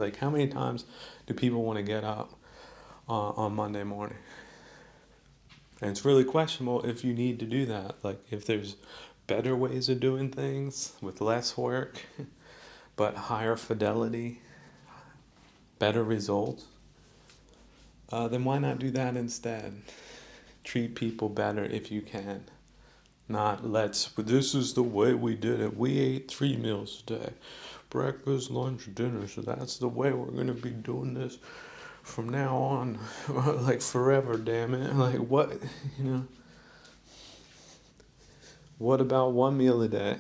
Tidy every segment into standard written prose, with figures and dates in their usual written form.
Like, how many times do people want to get up on Monday morning? And it's really questionable if you need to do that. Like, if there's better ways of doing things with less work, but higher fidelity, better results, then why not do that instead? Treat people better if you can. Not this is the way we did it. We ate 3 meals a day, breakfast, lunch, dinner. So that's the way we're going to be doing this from now on. Like forever, damn it. Like what, you know, what about 1 meal a day?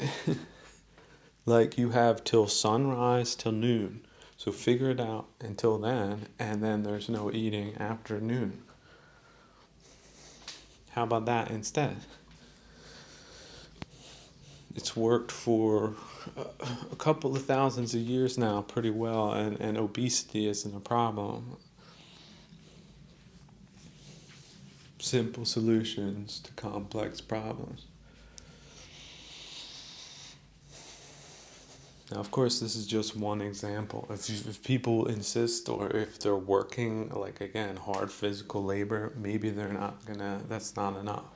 Like you have till sunrise till noon. So figure it out until then, and then there's no eating after noon. How about that instead? It's worked for a couple of thousands of years now pretty well, and obesity isn't a problem. Simple solutions to complex problems. Now, of course, this is just one example. If people insist, or if they're working, like again, hard physical labor, maybe they're not gonna, that's not enough.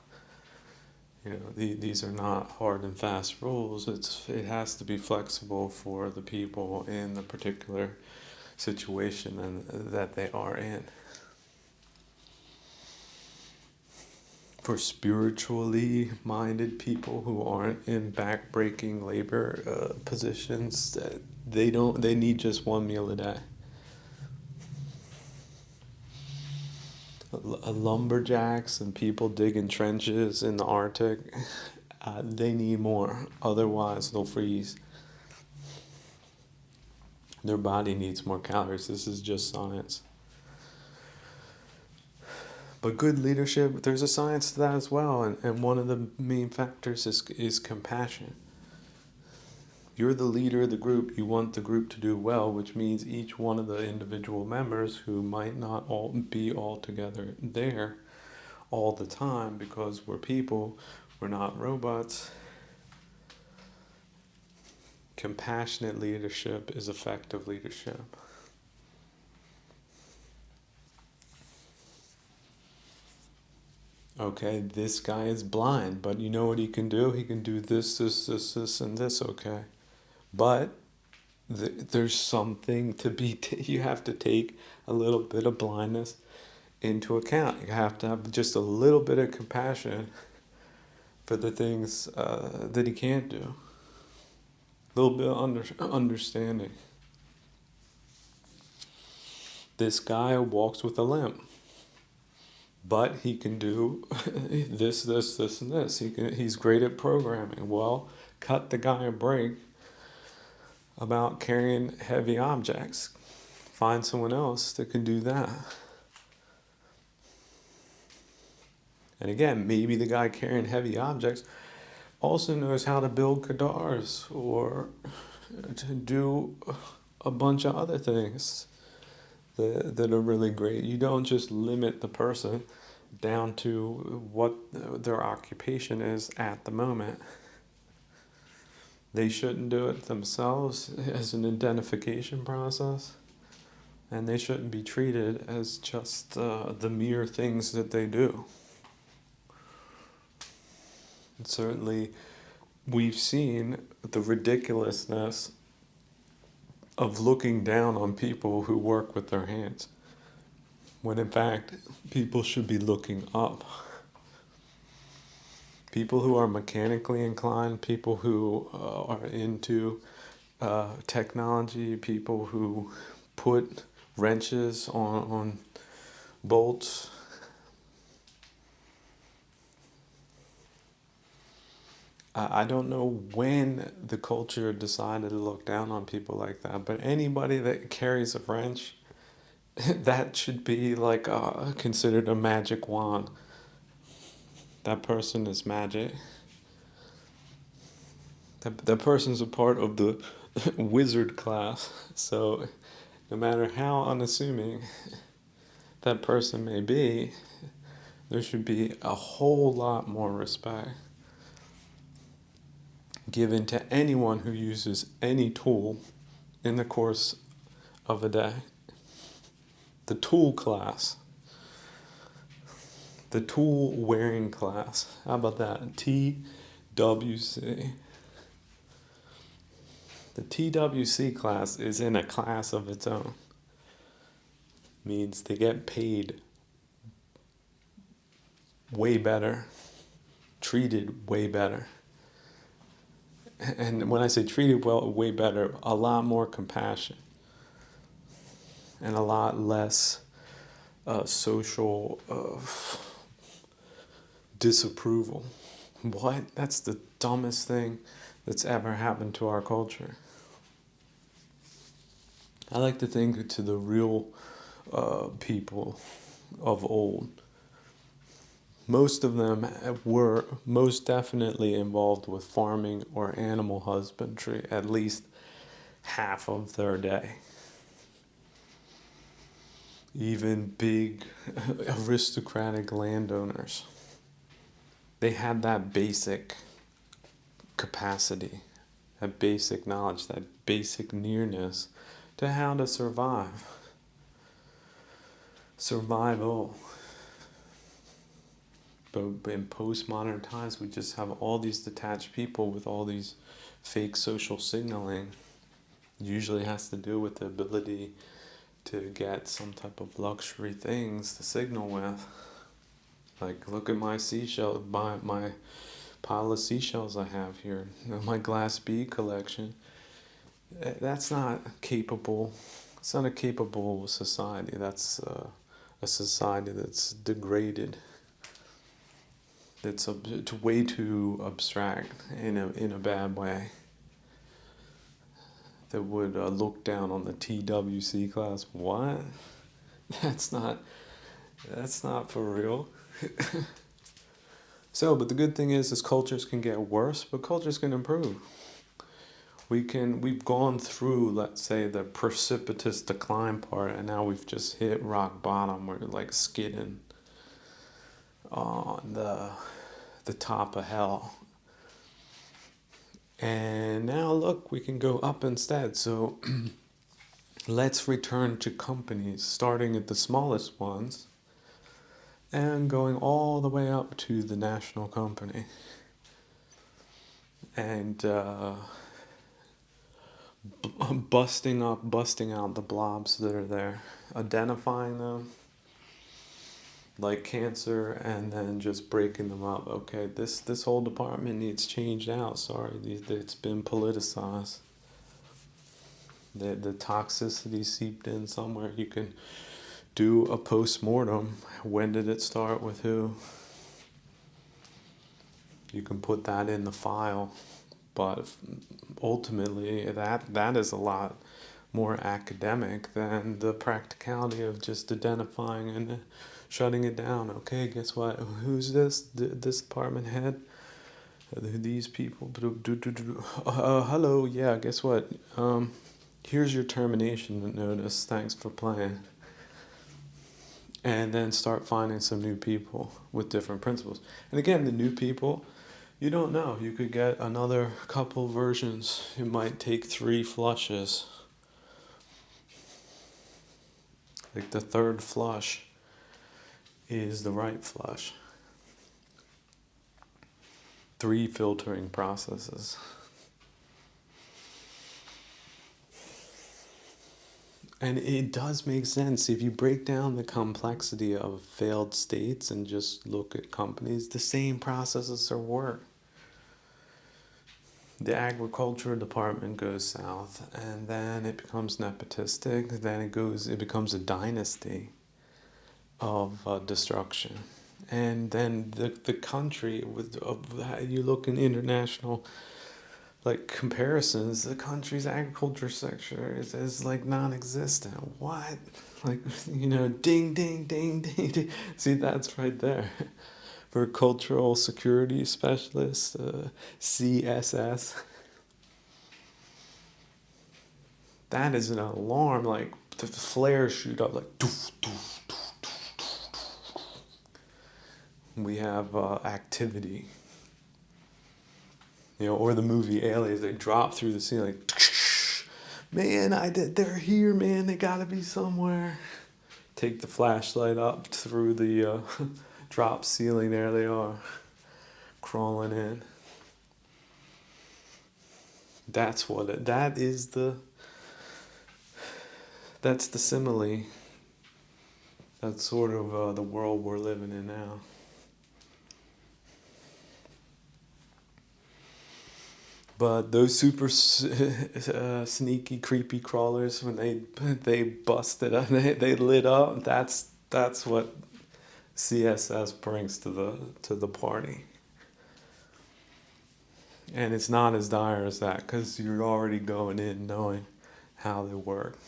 You know, these are not hard and fast rules. It has to be flexible for the people in the particular situation that they are in. For spiritually minded people who aren't in back-breaking labor positions, they need just 1 meal a day. Lumberjacks and people digging trenches in the Arctic, they need more. Otherwise, they'll freeze. Their body needs more calories. This is just science. But good leadership, there's a science to that as well. And one of the main factors is compassion. You're the leader of the group. You want the group to do well, which means each one of the individual members who might not all be all together there all the time, because we're people, we're not robots. Compassionate leadership is effective leadership. Okay, this guy is blind, but you know what he can do? He can do this, and this, okay? But there's something to be, you have to take a little bit of blindness into account. You have to have just a little bit of compassion for the things that he can't do. A little bit of understanding. This guy walks with a limp, but he can do this, and this. He's great at programming. Well, cut the guy a break about carrying heavy objects. Find someone else that can do that. And again, maybe the guy carrying heavy objects also knows how to build guitars or to do a bunch of other things that are really great. You don't just limit the person down to what their occupation is at the moment. They shouldn't do it themselves as an identification process, and they shouldn't be treated as just the mere things that they do. And certainly, we've seen the ridiculousness of looking down on people who work with their hands, when in fact, people should be looking up. People who are mechanically inclined, people who are into technology, people who put wrenches on bolts. I don't know when the culture decided to look down on people like that, but anybody that carries a wrench, that should be like considered a magic wand. That person is magic. That person's a part of the wizard class. So no matter how unassuming that person may be, there should be a whole lot more respect given to anyone who uses any tool in the course of a day. The tool class. The tool wearing class. How about that? TWC. The TWC class is in a class of its own. Means they get paid way better, treated way better. And when I say treated well, way better, a lot more compassion and a lot less social disapproval. What? That's the dumbest thing that's ever happened to our culture. I like to think to the real people of old. Most of them were most definitely involved with farming or animal husbandry at least half of their day. Even big aristocratic landowners, they had that basic capacity, that basic knowledge, that basic nearness to how to survive. Survival. But in postmodern times, we just have all these detached people with all these fake social signaling. It usually has to do with the ability to get some type of luxury things to signal with. Like, look at my seashell, my pile of seashells I have here, my glass bead collection. That's not capable. It's not a capable society. That's a society that's degraded. It's way too abstract in a bad way. That would look down on the TWC class. What? That's not for real. So, but the good thing is cultures can get worse, but cultures can improve. We've gone through, let's say, the precipitous decline part, and now we've just hit rock bottom. We're like skidding on the top of hell. And now look, we can go up instead. So let's return to companies, starting at the smallest ones and going all the way up to the national company. And busting out the blobs that are there, identifying them like cancer, and then just breaking them up. Okay, this whole department needs changed out. Sorry, it's been politicized. The toxicity seeped in somewhere. You can do a post-mortem. When did it start with who? You can put that in the file, but ultimately that is a lot more academic than the practicality of just identifying and shutting it down. Okay, guess what? Who's this? This department head? These people? Hello, yeah, guess what? Here's your termination notice. Thanks for playing. And then start finding some new people with different principles. And again, the new people, you don't know. You could get another couple versions. It might take 3 flushes. Like the third flush is the right flush. 3 filtering processes. And it does make sense if you break down the complexity of failed states and just look at companies, the same processes are work. The agriculture department goes south, and then it becomes nepotistic, then it becomes a dynasty of destruction. And then the country, you look in international like comparisons, the country's agriculture sector is like non-existent. What? Like, ding, ding, ding, ding, ding. See, that's right there. For cultural security specialist, CSS. That is an alarm, like the flares shoot up like doof, doof, doof, doof, doof. We have activity. Or the movie Aliens, they drop through the ceiling, Man, they're here, man. They gotta be somewhere. Take the flashlight up through the drop ceiling. There they are, crawling in. That's what it. That's the simile. That's sort of the world we're living in now. But those super sneaky, creepy crawlers, when they busted up, they lit up. That's what CSS brings to the party. And it's not as dire as that because you're already going in knowing how they work.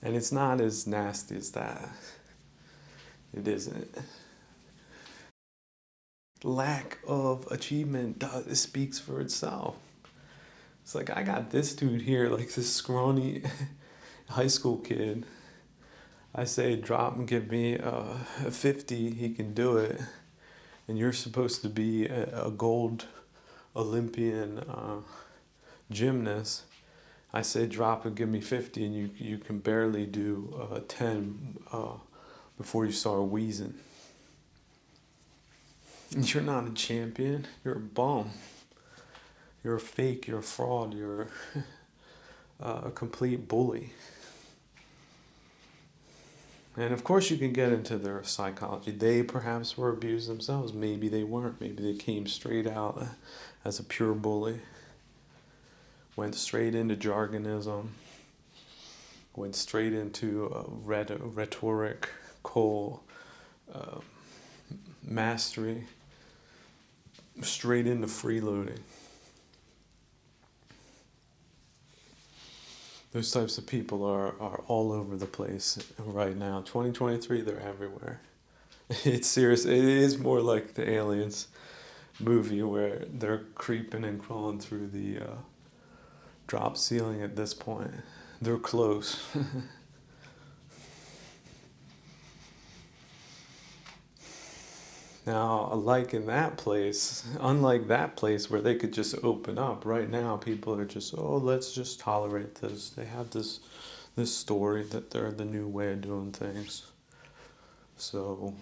And it's not as nasty as that. It isn't. Lack of achievement speaks for itself. It's like, I got this dude here, like this scrawny high school kid. I say drop and give me a 50, he can do it. And you're supposed to be a gold Olympian gymnast. I say drop and give me 50, and you can barely do 10 before you start wheezing. You're not a champion. You're a bum. You're a fake. You're a fraud. You're a complete bully. And of course, you can get into their psychology. They perhaps were abused themselves. Maybe they weren't. Maybe they came straight out as a pure bully. Went straight into jargonism. Went straight into rhetoric, mastery. Straight into freeloading. Those types of people are all over the place right now. 2023, they're everywhere. It's serious. It is more like the Aliens movie where they're creeping and crawling through the drop ceiling at this point. They're close. Now, unlike that place where they could just open up, right now people are just, oh, let's just tolerate this. They have this story that they're the new way of doing things. So,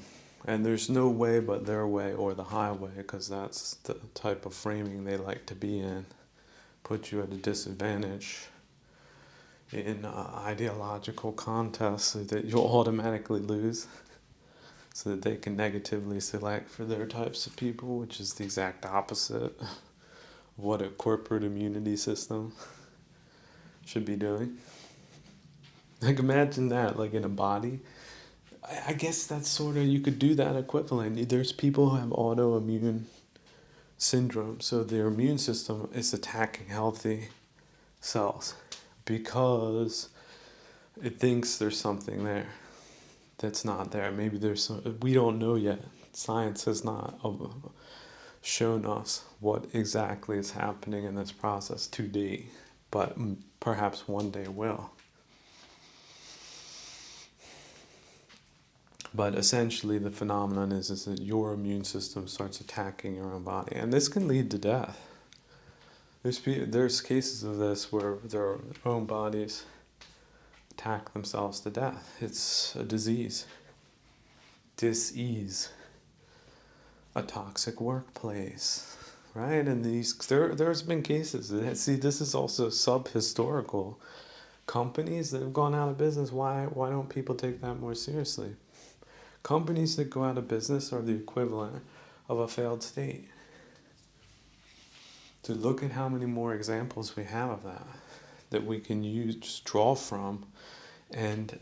and there's no way but their way or the highway, because that's the type of framing they like to be in. Put you at a disadvantage in ideological contests so that you'll automatically lose, so that they can negatively select for their types of people, which is the exact opposite of what a corporate immunity system should be doing. Like, imagine that, like in a body. I guess that's sort of, you could do that equivalent. There's people who have autoimmune syndrome, so their immune system is attacking healthy cells because it thinks there's something there that's not there. Maybe there's some, we don't know yet. Science has not shown us what exactly is happening in this process to date, but perhaps one day will. But essentially the phenomenon is that your immune system starts attacking your own body, and this can lead to death. There's cases of this where their own bodies attack themselves to death. It's a disease. Dis-ease. A toxic workplace. Right? And there's been cases. See, this is also sub-historical. Companies that have gone out of business, why don't people take that more seriously? Companies that go out of business are the equivalent of a failed state. To look at how many more examples we have of that we can use, draw from, and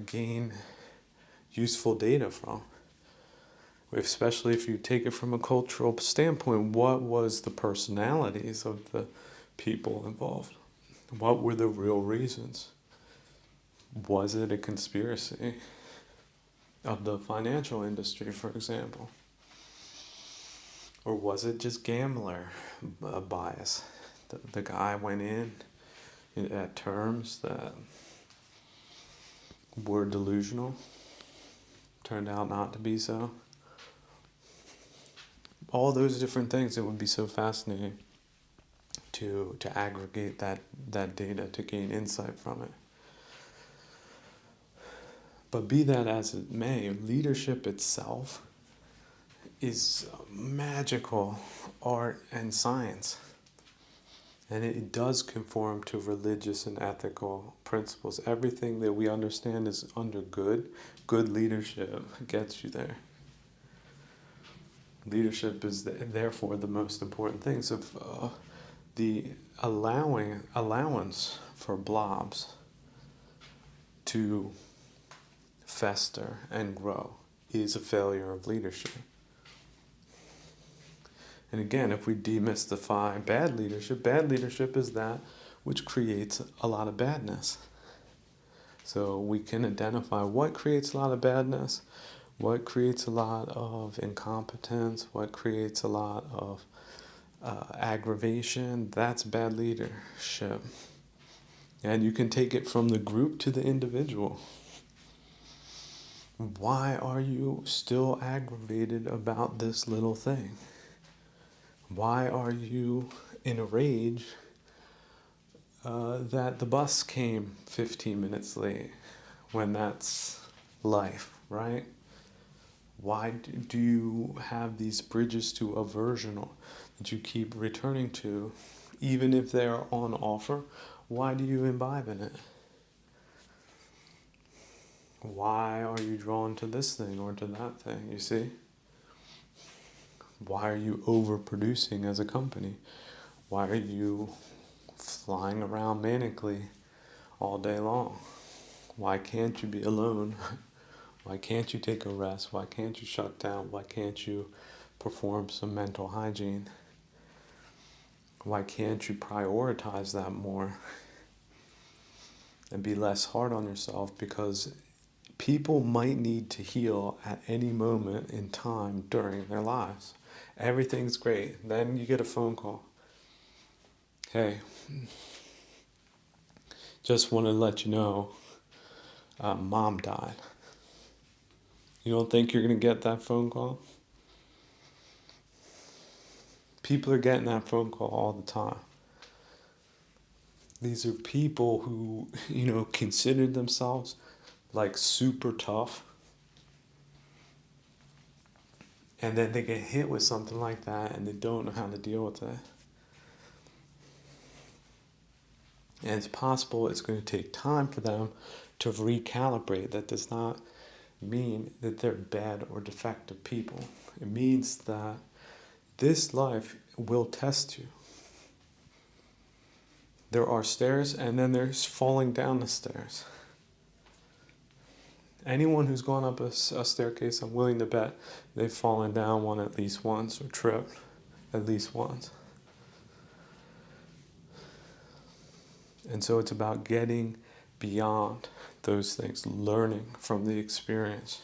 gain useful data from. Especially if you take it from a cultural standpoint, what was the personalities of the people involved? What were the real reasons? Was it a conspiracy of the financial industry, for example? Or was it just gambler bias? The guy went in at terms that were delusional, turned out not to be so. All those different things, it would be so fascinating to aggregate that data to gain insight from it. But be that as it may, leadership itself is magical art and science. And it does conform to religious and ethical principles. Everything that we understand is under good leadership gets you there. Leadership is therefore the most important thing. So the allowance for blobs to fester and grow is a failure of leadership. And again, if we demystify bad leadership is that which creates a lot of badness. So we can identify what creates a lot of badness, what creates a lot of incompetence, what creates a lot of aggravation. That's bad leadership. And you can take it from the group to the individual. Why are you still aggravated about this little thing? Why are you in a rage that the bus came 15 minutes late when that's life, right? Why do you have these bridges to aversion that you keep returning to, even if they're on offer? Why do you imbibe in it? Why are you drawn to this thing or to that thing, you see? Why are you overproducing as a company? Why are you flying around manically all day long? Why can't you be alone? Why can't you take a rest? Why can't you shut down? Why can't you perform some mental hygiene? Why can't you prioritize that more and be less hard on yourself? Because people might need to heal at any moment in time during their lives. Everything's great. Then you get a phone call. Hey, just want to let you know, mom died. You don't think you're going to get that phone call? People are getting that phone call all the time. These are people who, consider themselves like super tough. And then they get hit with something like that and they don't know how to deal with it. And it's possible it's going to take time for them to recalibrate. That does not mean that they're bad or defective people. It means that this life will test you. There are stairs and then there's falling down the stairs. Anyone who's gone up a staircase, I'm willing to bet they've fallen down one at least once or tripped at least once. And so it's about getting beyond those things, learning from the experience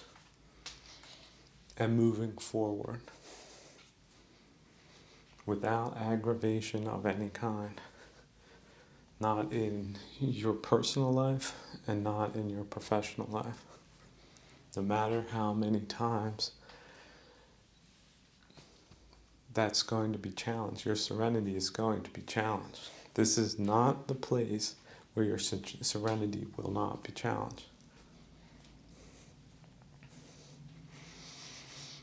and moving forward without aggravation of any kind. Not in your personal life and not in your professional life. No matter how many times that's going to be challenged, your serenity is going to be challenged. This is not the place where your serenity will not be challenged.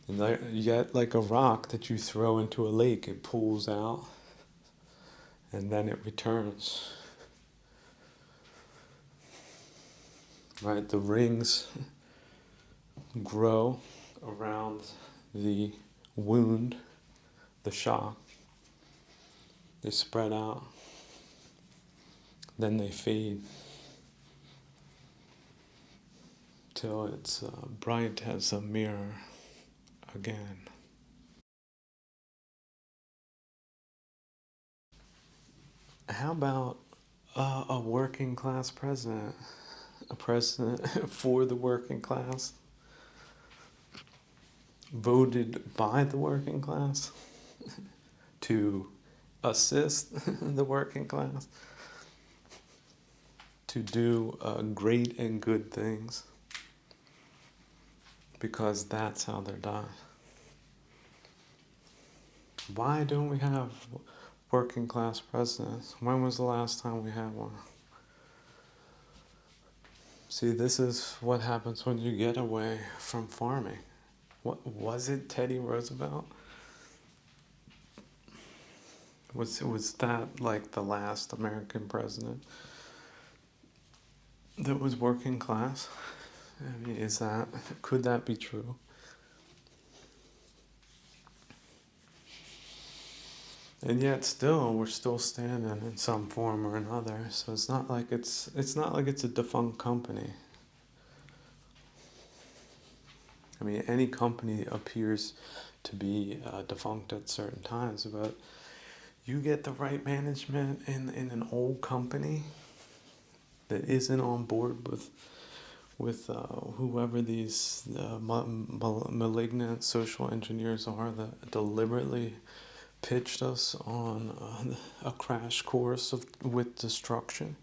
And yet, like a rock that you throw into a lake, it pulls out and then it returns. Right? The rings grow around the wound, the shock. They spread out. Then they fade till it's bright as a mirror again. How about a working class president? A president for the working class? Voted by the working class to assist the working class to do great and good things, because that's how they're done. Why don't we have working class presidents. When was the last time we had one? See, this is what happens when you get away from farming. What was it, Teddy Roosevelt? Was that like the last American president that was working class? I mean, could that be true? And yet still we're still standing in some form or another. So it's not like it's a defunct company. I mean, any company appears to be defunct at certain times, but you get the right management in an old company that isn't on board with whoever these malignant social engineers are that deliberately pitched us on a crash course with destruction,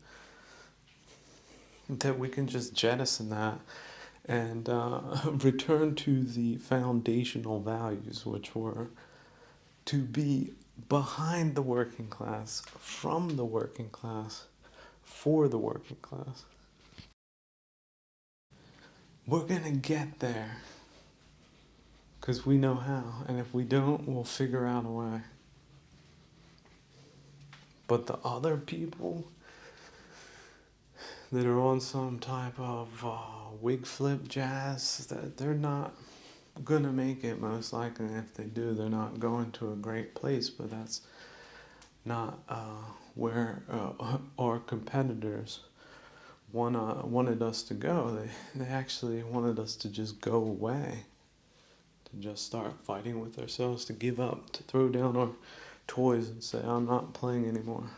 that we can just jettison that and return to the foundational values, which were to be behind the working class, from the working class, for the working class. We're going to get there because we know how, and if we don't, we'll figure out a way. But the other people that are on some type of wig flip jazz, that they're not gonna make it most likely. And if they do, they're not going to a great place. But that's not where our competitors wanted us to go. They actually wanted us to just go away, to just start fighting with ourselves, to give up, to throw down our toys and say, I'm not playing anymore.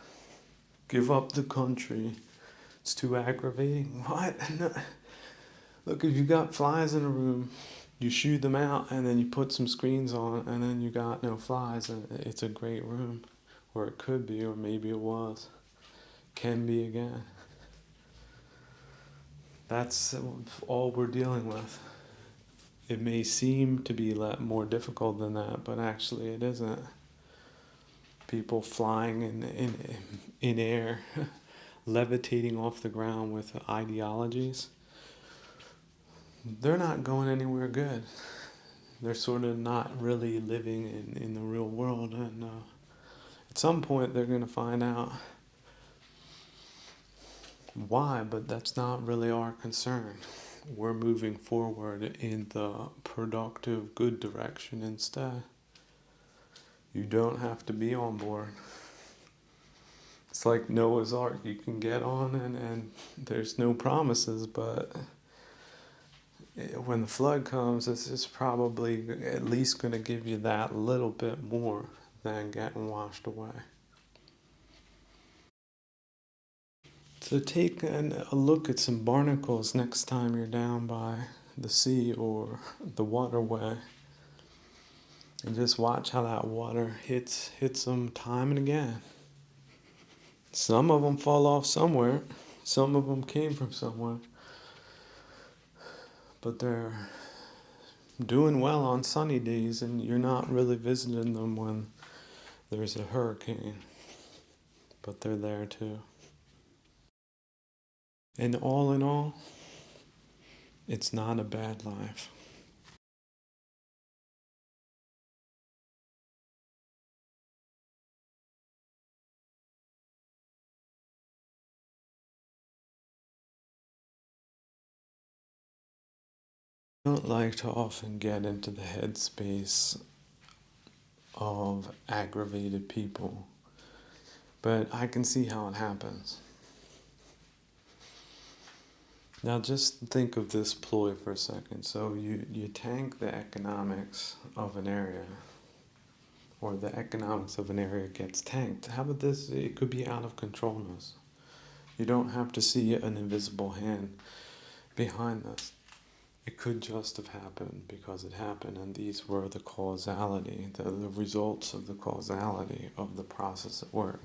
Give up the country. It's too aggravating. What? No. Look, if you got flies in a room, you shoo them out and then you put some screens on and then you got no flies and it's a great room. Or it could be, or maybe it was. Can be again. That's all we're dealing with. It may seem to be more difficult than that, but actually it isn't. People flying in air, levitating off the ground with ideologies, they're not going anywhere good. They're sort of not really living in the real world, and at some point they're going to find out why, but that's not really our concern. We're moving forward in the productive, good direction instead. You don't have to be on board. It's like Noah's Ark. You can get on and there's no promises, but when the flood comes, it's probably at least going to give you that little bit more than getting washed away. So take a look at some barnacles next time you're down by the sea or the waterway, and just watch how that water hits them time and again. Some of them fall off somewhere, some of them came from somewhere, but they're doing well on sunny days, and you're not really visiting them when there's a hurricane, but they're there too. And all in all, it's not a bad life. I don't like to often get into the headspace of aggravated people, but I can see how it happens. Now just think of this ploy for a second. So you tank the economics of an area, or the economics of an area gets tanked. How about this? It could be out of controlness. You don't have to see an invisible hand behind this. It could just have happened because it happened, and these were the causality, the results of the causality of the process at work.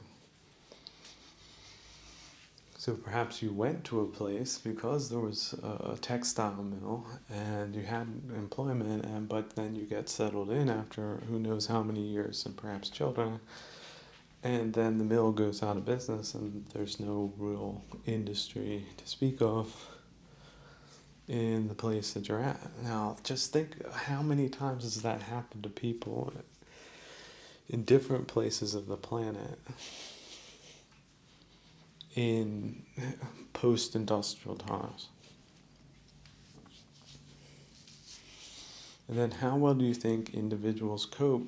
So perhaps you went to a place because there was a textile mill and you had but then you get settled in after who knows how many years and perhaps children, And then the mill goes out of business and there's no real industry to speak of in the place that you're at. Now, just think how many times has that happened to people in different places of the planet in post-industrial times. And then how well do you think individuals cope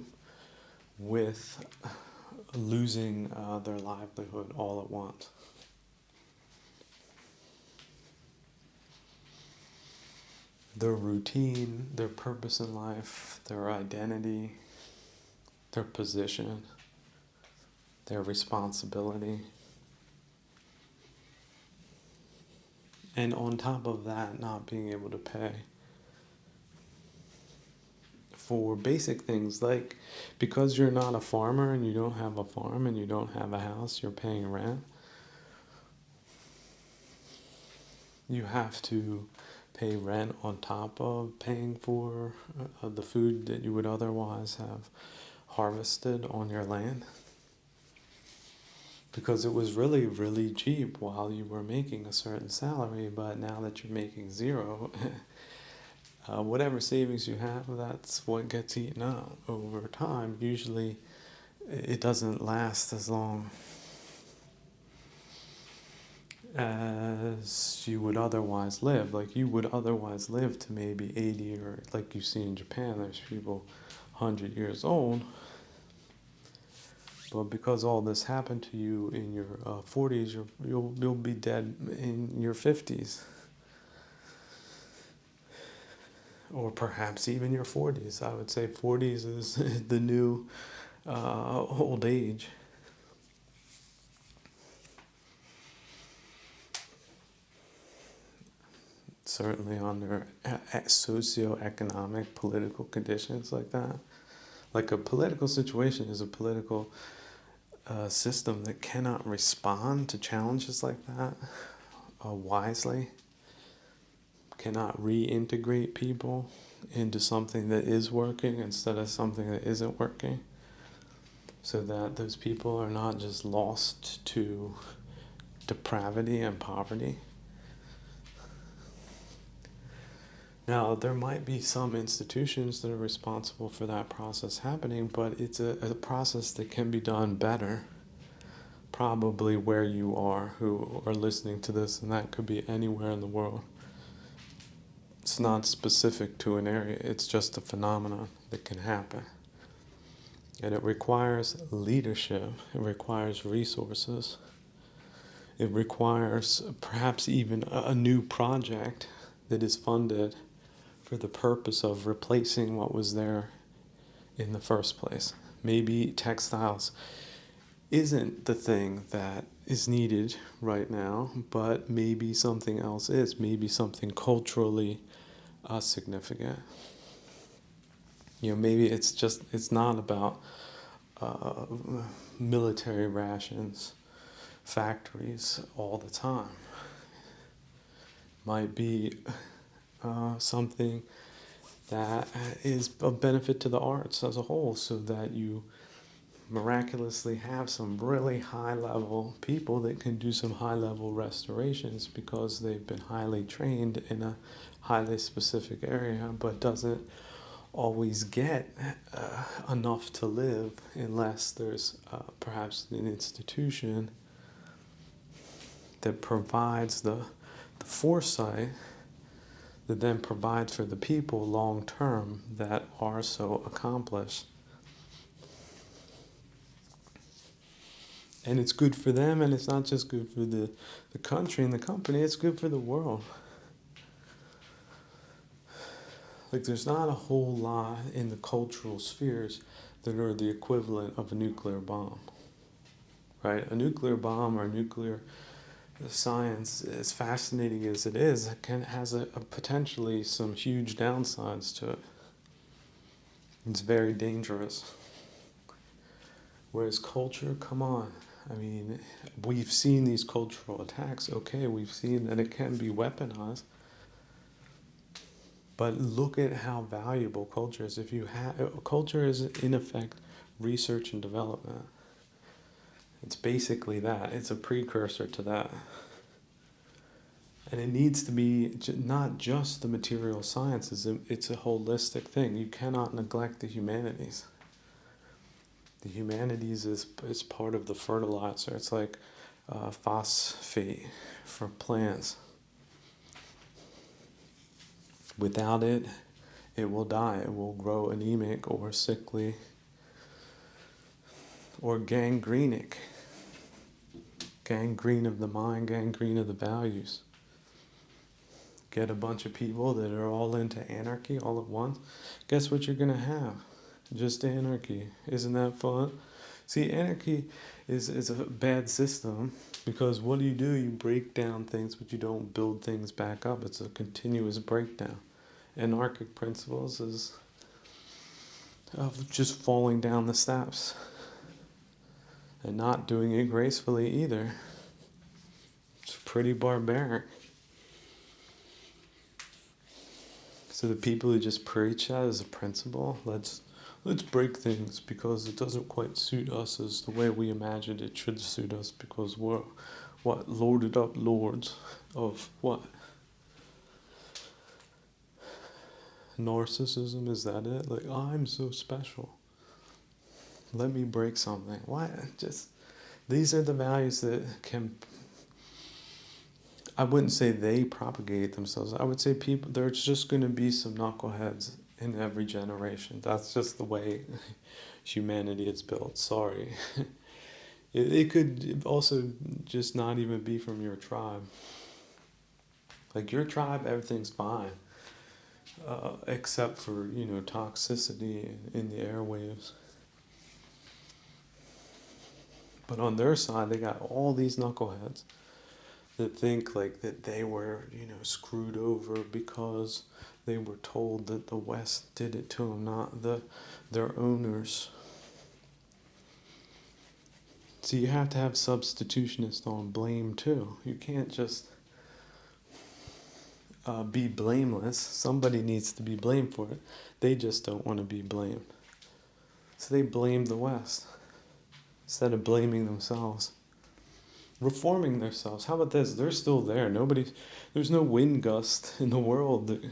with losing their livelihood all at once? Their routine, their purpose in life, their identity, their position, their responsibility. And on top of that, not being able to pay for basic things like, because you're not a farmer and you don't have a farm and you don't have a house, you're paying rent. You have to pay rent on top of paying for the food that you would otherwise have harvested on your land. Because it was really, really cheap while you were making a certain salary, but now that you're making zero, whatever savings you have, that's what gets eaten up over time. Usually it doesn't last as long as you would otherwise live. Like you would otherwise live to maybe 80, or like you see in Japan, there's people 100 years old. But because all this happened to you in your 40s, you'll be dead in your 50s. Or perhaps even your 40s. I would say 40s is the new old age. Certainly under socioeconomic, political conditions like that. Like a political situation is a political system that cannot respond to challenges like that wisely, cannot reintegrate people into something that is working instead of something that isn't working, so that those people are not just lost to depravity and poverty. Now, there might be some institutions that are responsible for that process happening, but it's a process that can be done better, probably where you are, who are listening to this, and that could be anywhere in the world. It's not specific to an area, it's just a phenomenon that can happen. And it requires leadership, it requires resources, it requires perhaps even a new project that is funded for the purpose of replacing what was there in the first place. Maybe textiles isn't the thing that is needed right now, but maybe something else is. Maybe something culturally significant. Maybe it's not about military rations, factories all the time. Might be something that is of benefit to the arts as a whole, so that you miraculously have some really high level people that can do some high level restorations because they've been highly trained in a highly specific area, but doesn't always get enough to live unless there's perhaps an institution that provides the foresight that then provides for the people long term that are so accomplished. And it's good for them, and it's not just good for the country and the company, it's good for the world. Like, there's not a whole lot in the cultural spheres that are the equivalent of a nuclear bomb, right? A nuclear bomb or nuclear science, as fascinating as it is, has a potentially some huge downsides to it. It's very dangerous. Whereas culture, come on. I mean, we've seen these cultural attacks. Okay, we've seen that it can be weaponized. But look at how valuable culture is. Culture is in effect research and development. It's basically that. It's a precursor to that. And it needs to be not just the material sciences, it's a holistic thing. You cannot neglect the humanities. The humanities is part of the fertilizer. It's like phosphate for plants. Without it, it will die. It will grow anemic or sickly or gangrenic. Gangrene of the mind, gangrene of the values. Get a bunch of people that are all into anarchy all at once. Guess what you're going to have? Just anarchy. Isn't that fun? See, anarchy is a bad system because what do? You break down things, but you don't build things back up. It's a continuous breakdown. Anarchic principles is of just falling down the steps and not doing it gracefully either. It's pretty barbaric. So the people who just preach that as a principle, let's break things because it doesn't quite suit us as the way we imagined it should suit us because we're loaded up lords of what? Narcissism, is that it? Like, I'm so special. Let me break something. Why? These are the values that can, I wouldn't say they propagate themselves. I would say there's just going to be some knuckleheads in every generation. That's just the way humanity is built. Sorry. It could also just not even be from your tribe. Like your tribe, everything's fine. Except for, toxicity in the airwaves. But on their side, they got all these knuckleheads that think like that they were, screwed over because they were told that the West did it to them, not their owners. So you have to have substitutionists on blame too. You can't just be blameless. Somebody needs to be blamed for it. They just don't want to be blamed. So they blame the West instead of blaming themselves. Reforming themselves. How about this? They're still there. There's no wind gust in the world that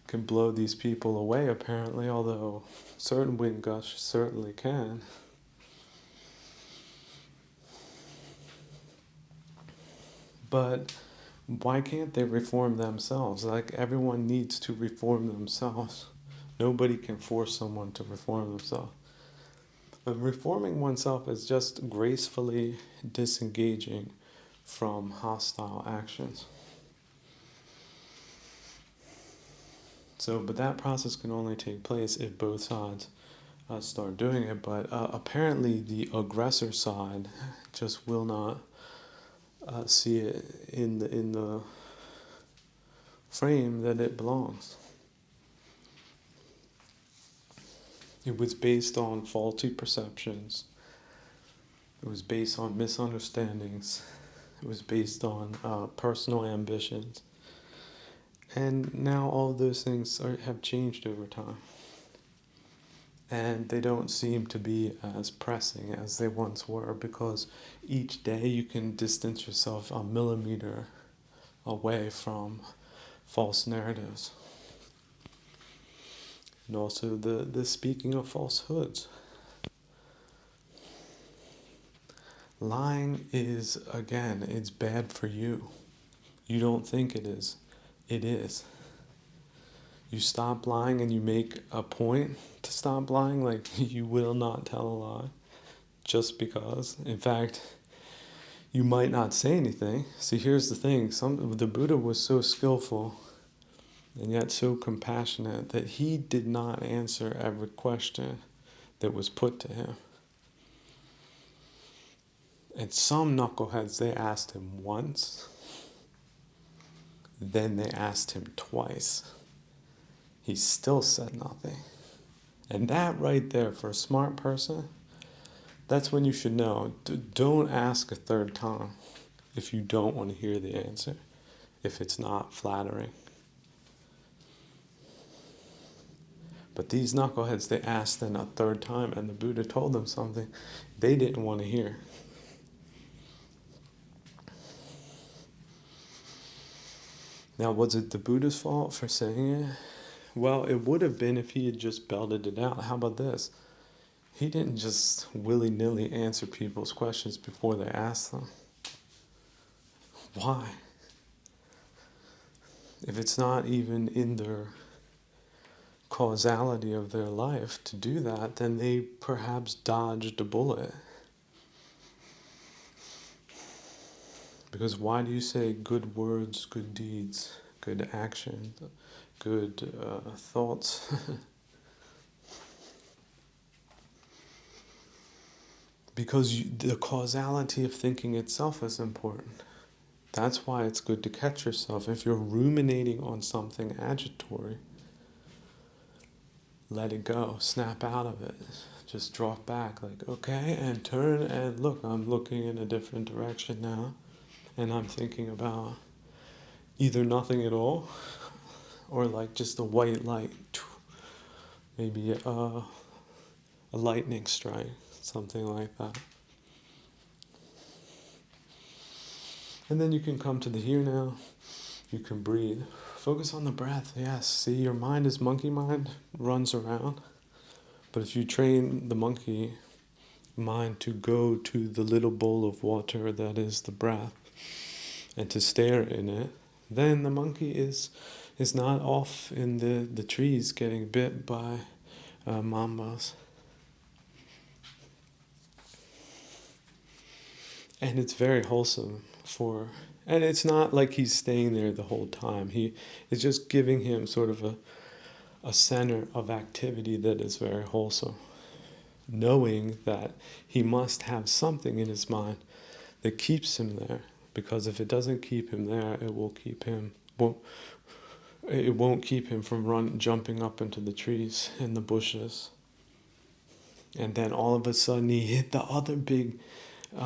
can blow these people away, apparently, although certain wind gusts certainly can. But why can't they reform themselves? Like, everyone needs to reform themselves. Nobody can force someone to reform themselves. But reforming oneself is just gracefully disengaging from hostile actions. But that process can only take place if both sides start doing it. But apparently the aggressor side just will not see it in the frame that it belongs. It was based on faulty perceptions. It was based on misunderstandings. It was based on personal ambitions. And now all of those things have changed over time. And they don't seem to be as pressing as they once were because each day you can distance yourself a millimeter away from false narratives. And also the speaking of falsehoods. Lying is, again, it's bad for you. You don't think it is. It is. You stop lying and you make a point to stop lying, like you will not tell a lie just because. In fact, you might not say anything. See, here's the thing. The Buddha was so skillful and yet so compassionate that he did not answer every question that was put to him. And some knuckleheads, they asked him once, then they asked him twice. He still said nothing. And that right there, for a smart person, that's when you should know. Don't ask a third time if you don't want to hear the answer, if it's not flattering. But these knuckleheads, they asked then a third time, and the Buddha told them something they didn't want to hear. Now, was it the Buddha's fault for saying it? Well, it would have been if he had just belted it out. How about this? He didn't just willy-nilly answer people's questions before they asked them. Why? If it's not even in their causality of their life to do that, then they perhaps dodged a bullet. Because why do you say good words, good deeds, good action, good thoughts? Because the causality of thinking itself is important. That's why it's good to catch yourself. If you're ruminating on something agitatory, let it go, snap out of it. Just drop back, like, okay, and turn and look. I'm looking in a different direction now, and I'm thinking about either nothing at all, or like just a white light, maybe a lightning strike, something like that. And then you can come to the here now. You can breathe. Focus on the breath. Yes, see, your mind is monkey mind, runs around. But if you train the monkey mind to go to the little bowl of water that is the breath and to stare in it, then the monkey is not off in the trees getting bit by mambas. And it's very wholesome and it's not like he's staying there the whole time. He is just giving him sort of a center of activity that is very wholesome, knowing that he must have something in his mind that keeps him there. Because if it doesn't keep him there, it won't keep him from jumping up into the trees and the bushes. And then all of a sudden he hit the other big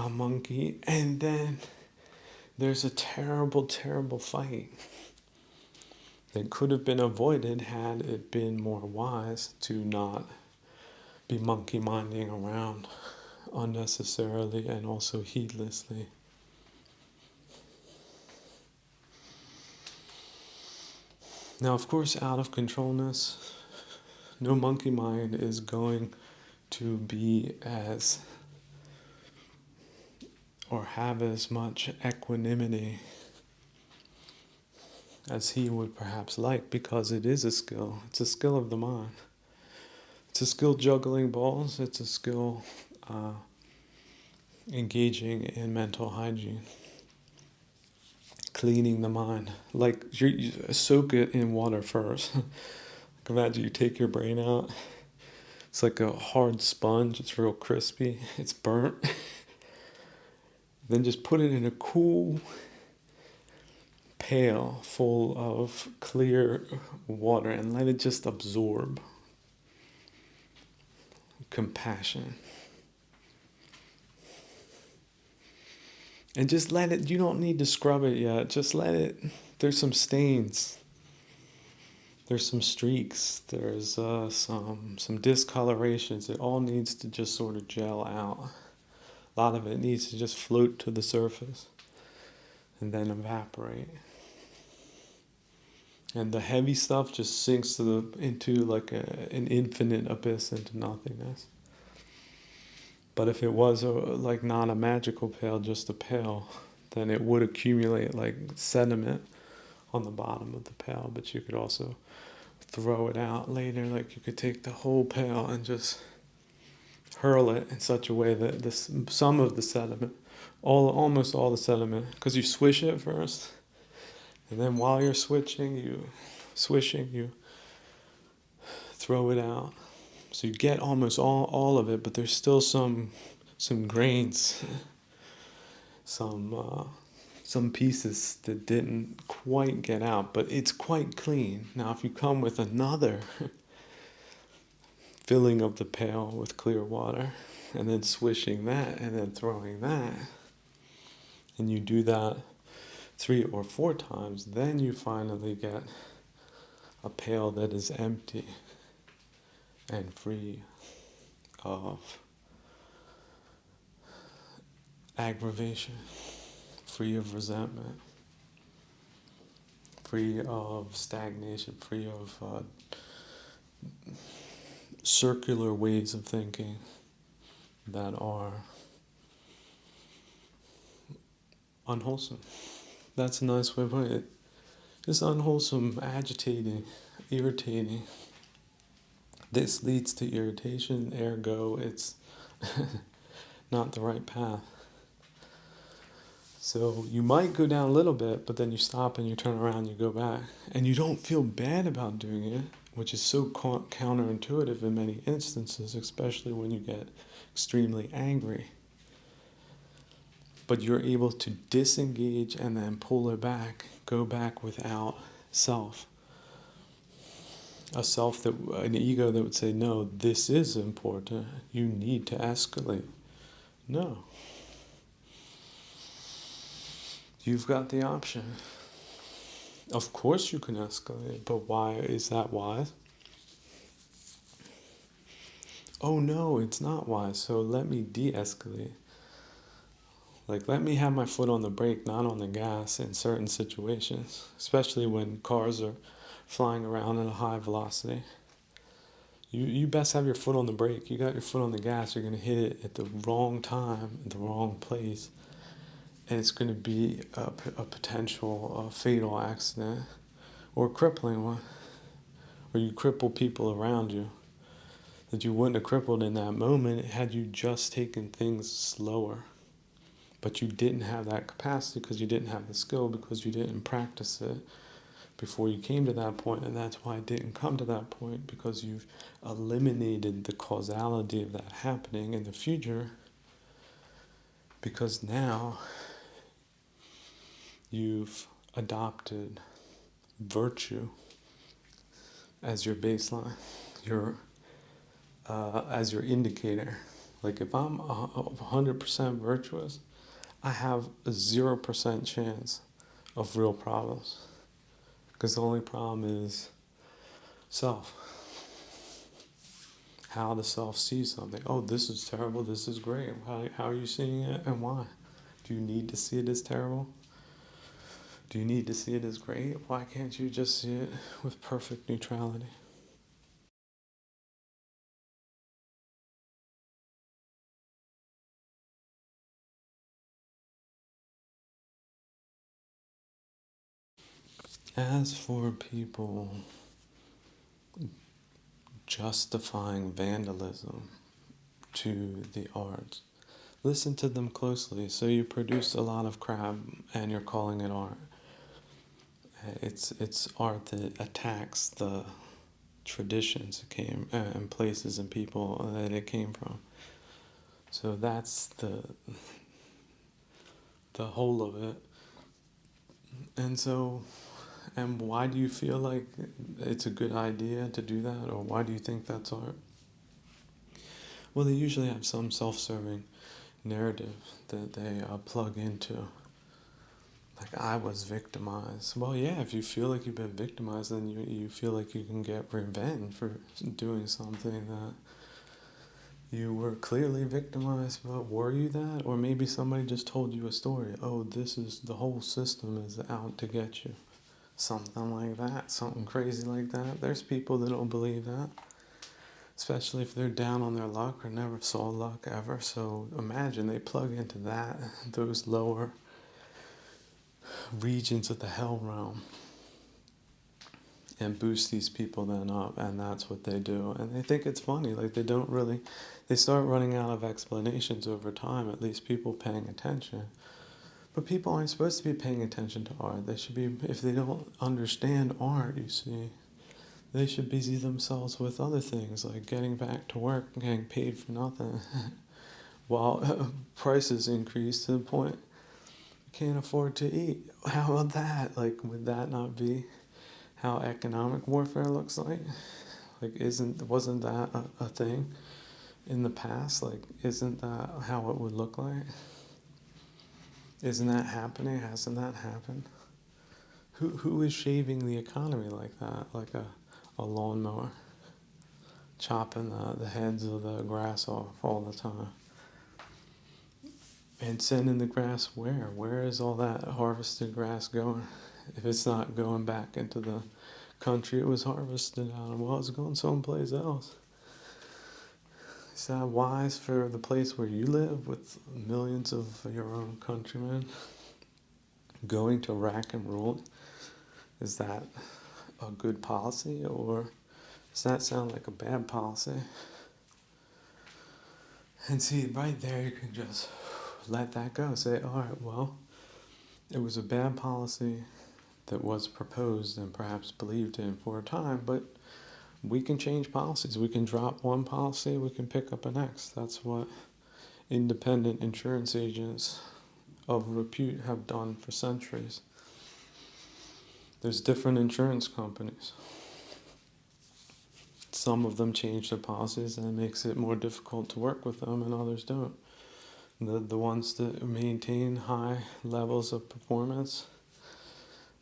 monkey, and then there's a terrible, terrible fight that could have been avoided had it been more wise to not be monkey minding around unnecessarily and also heedlessly. Now, of course, out of controlness, no monkey mind is going to be as or have as much equanimity as he would perhaps like, because it is a skill. It's a skill of the mind. It's a skill juggling balls. It's a skill engaging in mental hygiene, cleaning the mind. Like you soak it in water first. Like imagine you take your brain out. It's like a hard sponge. It's real crispy. It's burnt. Then just put it in a cool pail full of clear water and let it just absorb compassion. And just let it, you don't need to scrub it yet. Just let it, there's some stains. There's some streaks. There's some discolorations. It all needs to just sort of gel out. A lot of it needs to just float to the surface and then evaporate. And the heavy stuff just sinks into like an infinite abyss, into nothingness. But if it was like not a magical pail, just a pail, then it would accumulate like sediment on the bottom of the pail. But you could also throw it out later. Like you could take the whole pail and just hurl it in such a way that some of the sediment, almost all the sediment, because you swish it first, and then while you're swishing, you throw it out. So you get almost all of it, but there's still some grains, some pieces that didn't quite get out, but it's quite clean. Now, if you come with another filling of the pail with clear water, and then swishing that, and then throwing that, and you do that 3 or 4 times, then you finally get a pail that is empty. and free of aggravation, free of resentment, free of stagnation, free of circular ways of thinking that are unwholesome. That's a nice way of putting it. It's unwholesome, agitating, irritating. This leads to irritation, ergo, it's not the right path. So you might go down a little bit, but then you stop and you turn around and you go back. And you don't feel bad about doing it, which is so counterintuitive in many instances, especially when you get extremely angry. But you're able to disengage and then pull it back, go back without self. An ego that would say, no, this is important. You need to escalate. No. You've got the option. Of course you can escalate, but why is that wise? Oh no, it's not wise, so let me de-escalate. Like, let me have my foot on the brake, not on the gas in certain situations, especially when cars are flying around at a high velocity. You best have your foot on the brake. You got your foot on the gas, you're going to hit it at the wrong time, at the wrong place, and it's going to be a potential fatal accident or a crippling one, or you cripple people around you that you wouldn't have crippled in that moment had you just taken things slower. But you didn't have that capacity because you didn't have the skill, because you didn't practice it before you came to that point, and that's why it didn't come to that point, because you've eliminated the causality of that happening in the future, because now you've adopted virtue as your baseline, as your indicator. Like, if I'm 100% virtuous, I have a 0% chance of real problems, because the only problem is self. How the self sees something. Oh, this is terrible, this is great. How are you seeing it, and why? Do you need to see it as terrible? Do you need to see it as great? Why can't you just see it with perfect neutrality? As for people justifying vandalism to the arts, listen to them closely. So you produce a lot of crap and you're calling it art. It's art that attacks the traditions it came and places and people that it came from. So that's the whole of it. And why do you feel like it's a good idea to do that, or why do you think that's art? Well, they usually have some self-serving narrative that they plug into. Like, I was victimized. Well, yeah, if you feel like you've been victimized, then you feel like you can get revenge for doing something that you were clearly victimized, but were you that? Or maybe somebody just told you a story. Oh, the whole system is out to get you. Something like that, something crazy like that. There's people that don't believe that, especially if they're down on their luck or never saw luck ever. So imagine they plug into those lower regions of the hell realm, and boost these people then up, and that's what they do. And they think it's funny. Like, they start running out of explanations over time, at least people paying attention. But people aren't supposed to be paying attention to art. They should be, if they don't understand art, you see, they should busy themselves with other things, like getting back to work and getting paid for nothing, while prices increase to the point you can't afford to eat. How about that? Like, would that not be how economic warfare looks like? Like, wasn't that a thing in the past? Like, isn't that how it would look like? Isn't that happening? Hasn't that happened? Who is shaving the economy like that? Like a lawnmower? chopping the heads of the grass off all the time. And sending the grass where? Where is all that harvested grass going? If it's not going back into the country it was harvested out of, well, it's going someplace else. Is that wise for the place where you live with millions of your own countrymen going to rack and rule? Is that a good policy, or does that sound like a bad policy? And see, right there you can just let that go. Say, all right, well, it was a bad policy that was proposed and perhaps believed in for a time, but we can change policies. We can drop one policy, we can pick up a next. That's what independent insurance agents of repute have done for centuries. There's different insurance companies. Some of them change their policies and it makes it more difficult to work with them, and others don't. The ones that maintain high levels of performance.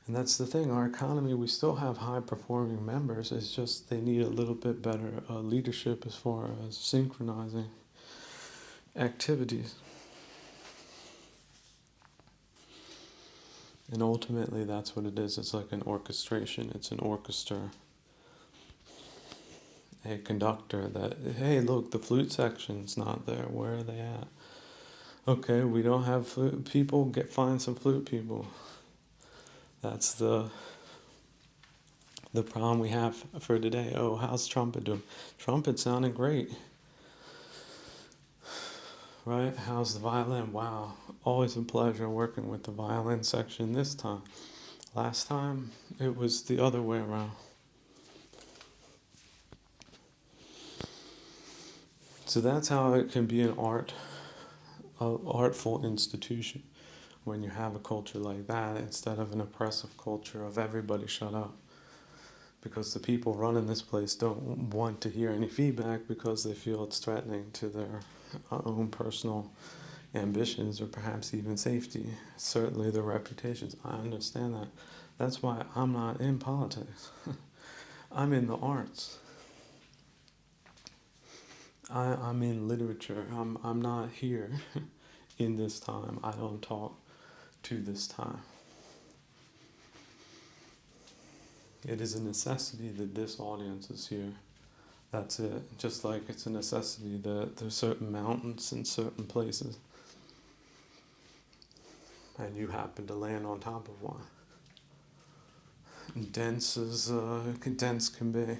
And that's the thing, our economy, we still have high performing members, it's just they need a little bit better leadership as far as synchronizing activities. And ultimately that's what it is, it's like an orchestration, it's an orchestra. A conductor that, hey look, the flute section's not there, where are they at? Okay, we don't have flute people, find some flute people. That's the problem we have for today. Oh, how's trumpet doing? Trumpet sounding great. Right? How's the violin? Wow, always a pleasure working with the violin section this time. Last time, it was the other way around. So that's how it can be an artful institution when you have a culture like that, instead of an oppressive culture of everybody shut up. Because the people running this place don't want to hear any feedback because they feel it's threatening to their own personal ambitions or perhaps even safety, certainly their reputations. I understand that. That's why I'm not in politics. I'm in the arts. I'm in literature. I'm not here in this time. I don't talk to this time. It is a necessity that this audience is here. That's it. Just like it's a necessity that there's certain mountains in certain places. And you happen to land on top of one. Dense as dense can be.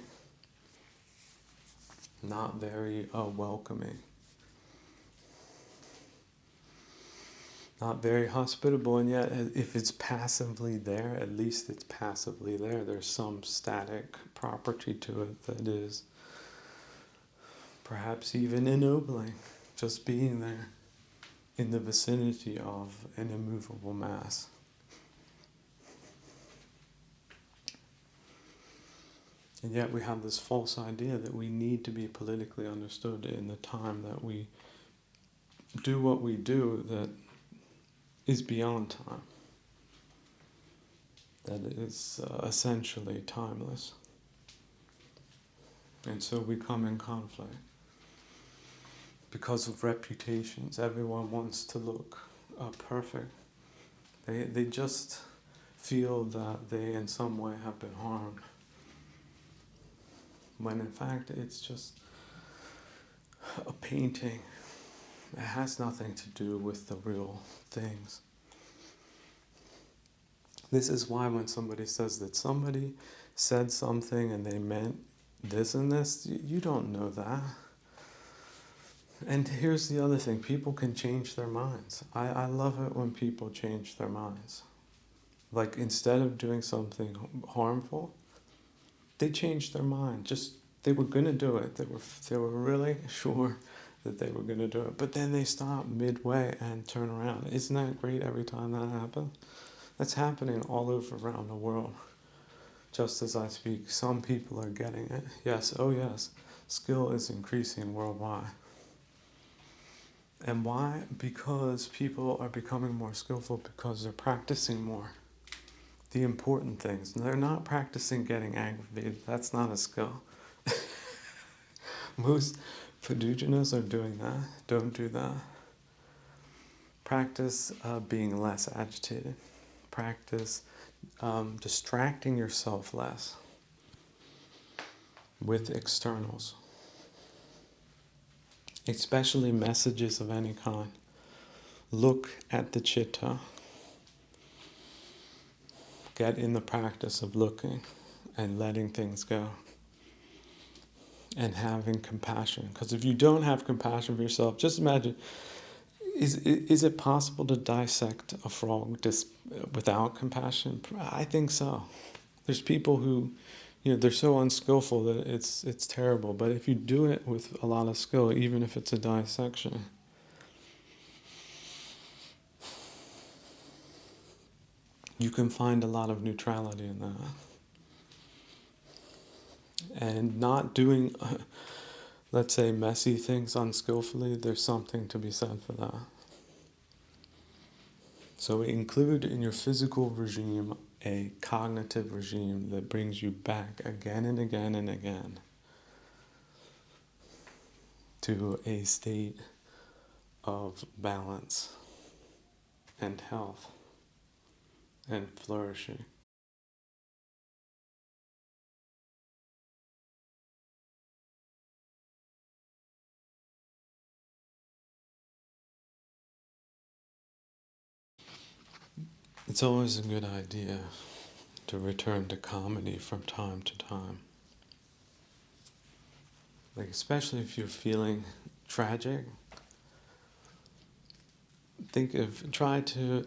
Not very welcoming. Not very hospitable, and yet if it's passively there, at least it's passively there. There's some static property to it that is perhaps even ennobling, just being there in the vicinity of an immovable mass. And yet we have this false idea that we need to be politically understood in the time that we do what we do that is beyond time, that is essentially timeless. And so we come in conflict. Because of reputations, everyone wants to look perfect. They just feel that they in some way have been harmed. When in fact it's just a painting. It has nothing to do with the real things. This is why when somebody says that somebody said something and they meant this and this, you don't know that. And here's the other thing, people can change their minds. I love it when people change their minds. Like instead of doing something harmful, they changed their mind. Just, they were going to do it. They were really sure that they were going to do it. But then they stop midway and turn around. Isn't that great every time that happens? That's happening all over around the world. Just as I speak, some people are getting it. Yes, oh yes, skill is increasing worldwide. And why? Because people are becoming more skillful because they're practicing more. The important things. They're not practicing getting aggravated. That's not a skill. Most Paduginas are doing that. Don't do that. Practice being less agitated. Practice distracting yourself less with externals, especially messages of any kind. Look at the chitta. Get in the practice of looking and letting things go and having compassion. Because if you don't have compassion for yourself, just imagine, is it possible to dissect a frog without compassion? I think so. There's people who, they're so unskillful that it's terrible. But if you do it with a lot of skill, even if it's a dissection, you can find a lot of neutrality in that. And not doing, let's say, messy things unskillfully, there's something to be said for that. So include in your physical regime a cognitive regime that brings you back again and again and again to a state of balance and health and flourishing. It's always a good idea to return to comedy from time to time. Like, especially if you're feeling tragic, try to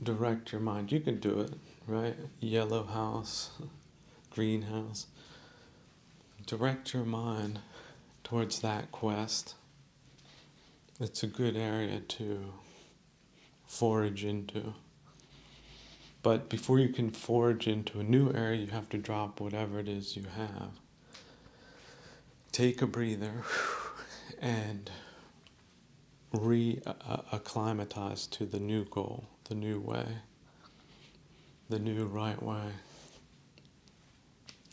direct your mind. You can do it, right? Yellow house, green house. Direct your mind towards that quest. It's a good area to forage into. But before you can forage into a new area, you have to drop whatever it is you have. Take a breather and re-acclimatize to the new goal, the new way, the new right way,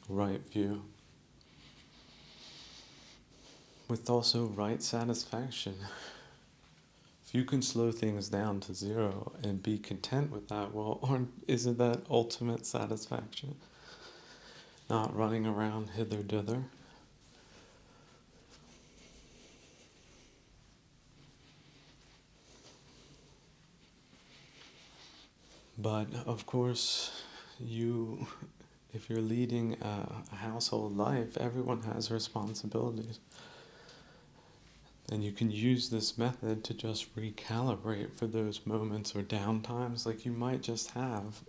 right view. With also right satisfaction. If you can slow things down to zero and be content with that, well, isn't that ultimate satisfaction? Not running around hither-dither. But of course, if you're leading a household life, everyone has responsibilities. And you can use this method to just recalibrate for those moments or downtimes. Like, you might just have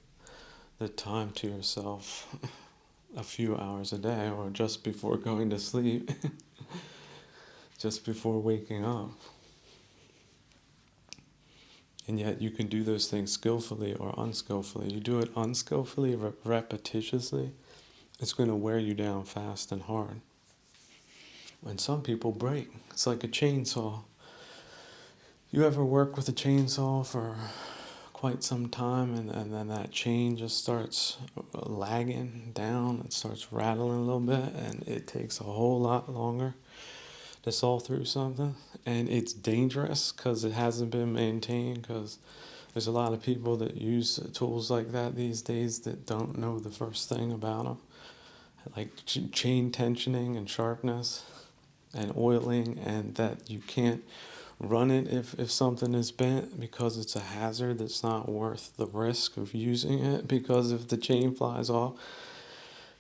the time to yourself a few hours a day, or just before going to sleep, just before waking up. And yet you can do those things skillfully or unskillfully. You do it unskillfully, repetitiously, it's going to wear you down fast and hard. And some people break. It's like a chainsaw. You ever work with a chainsaw for quite some time, and then that chain just starts lagging down, it starts rattling a little bit, and it takes a whole lot longer to saw through something. And it's dangerous because it hasn't been maintained, because there's a lot of people that use tools like that these days that don't know the first thing about them. Like chain tensioning and sharpness and oiling, and that you can't run it if something is bent, because it's a hazard that's not worth the risk of using it. Because if the chain flies off,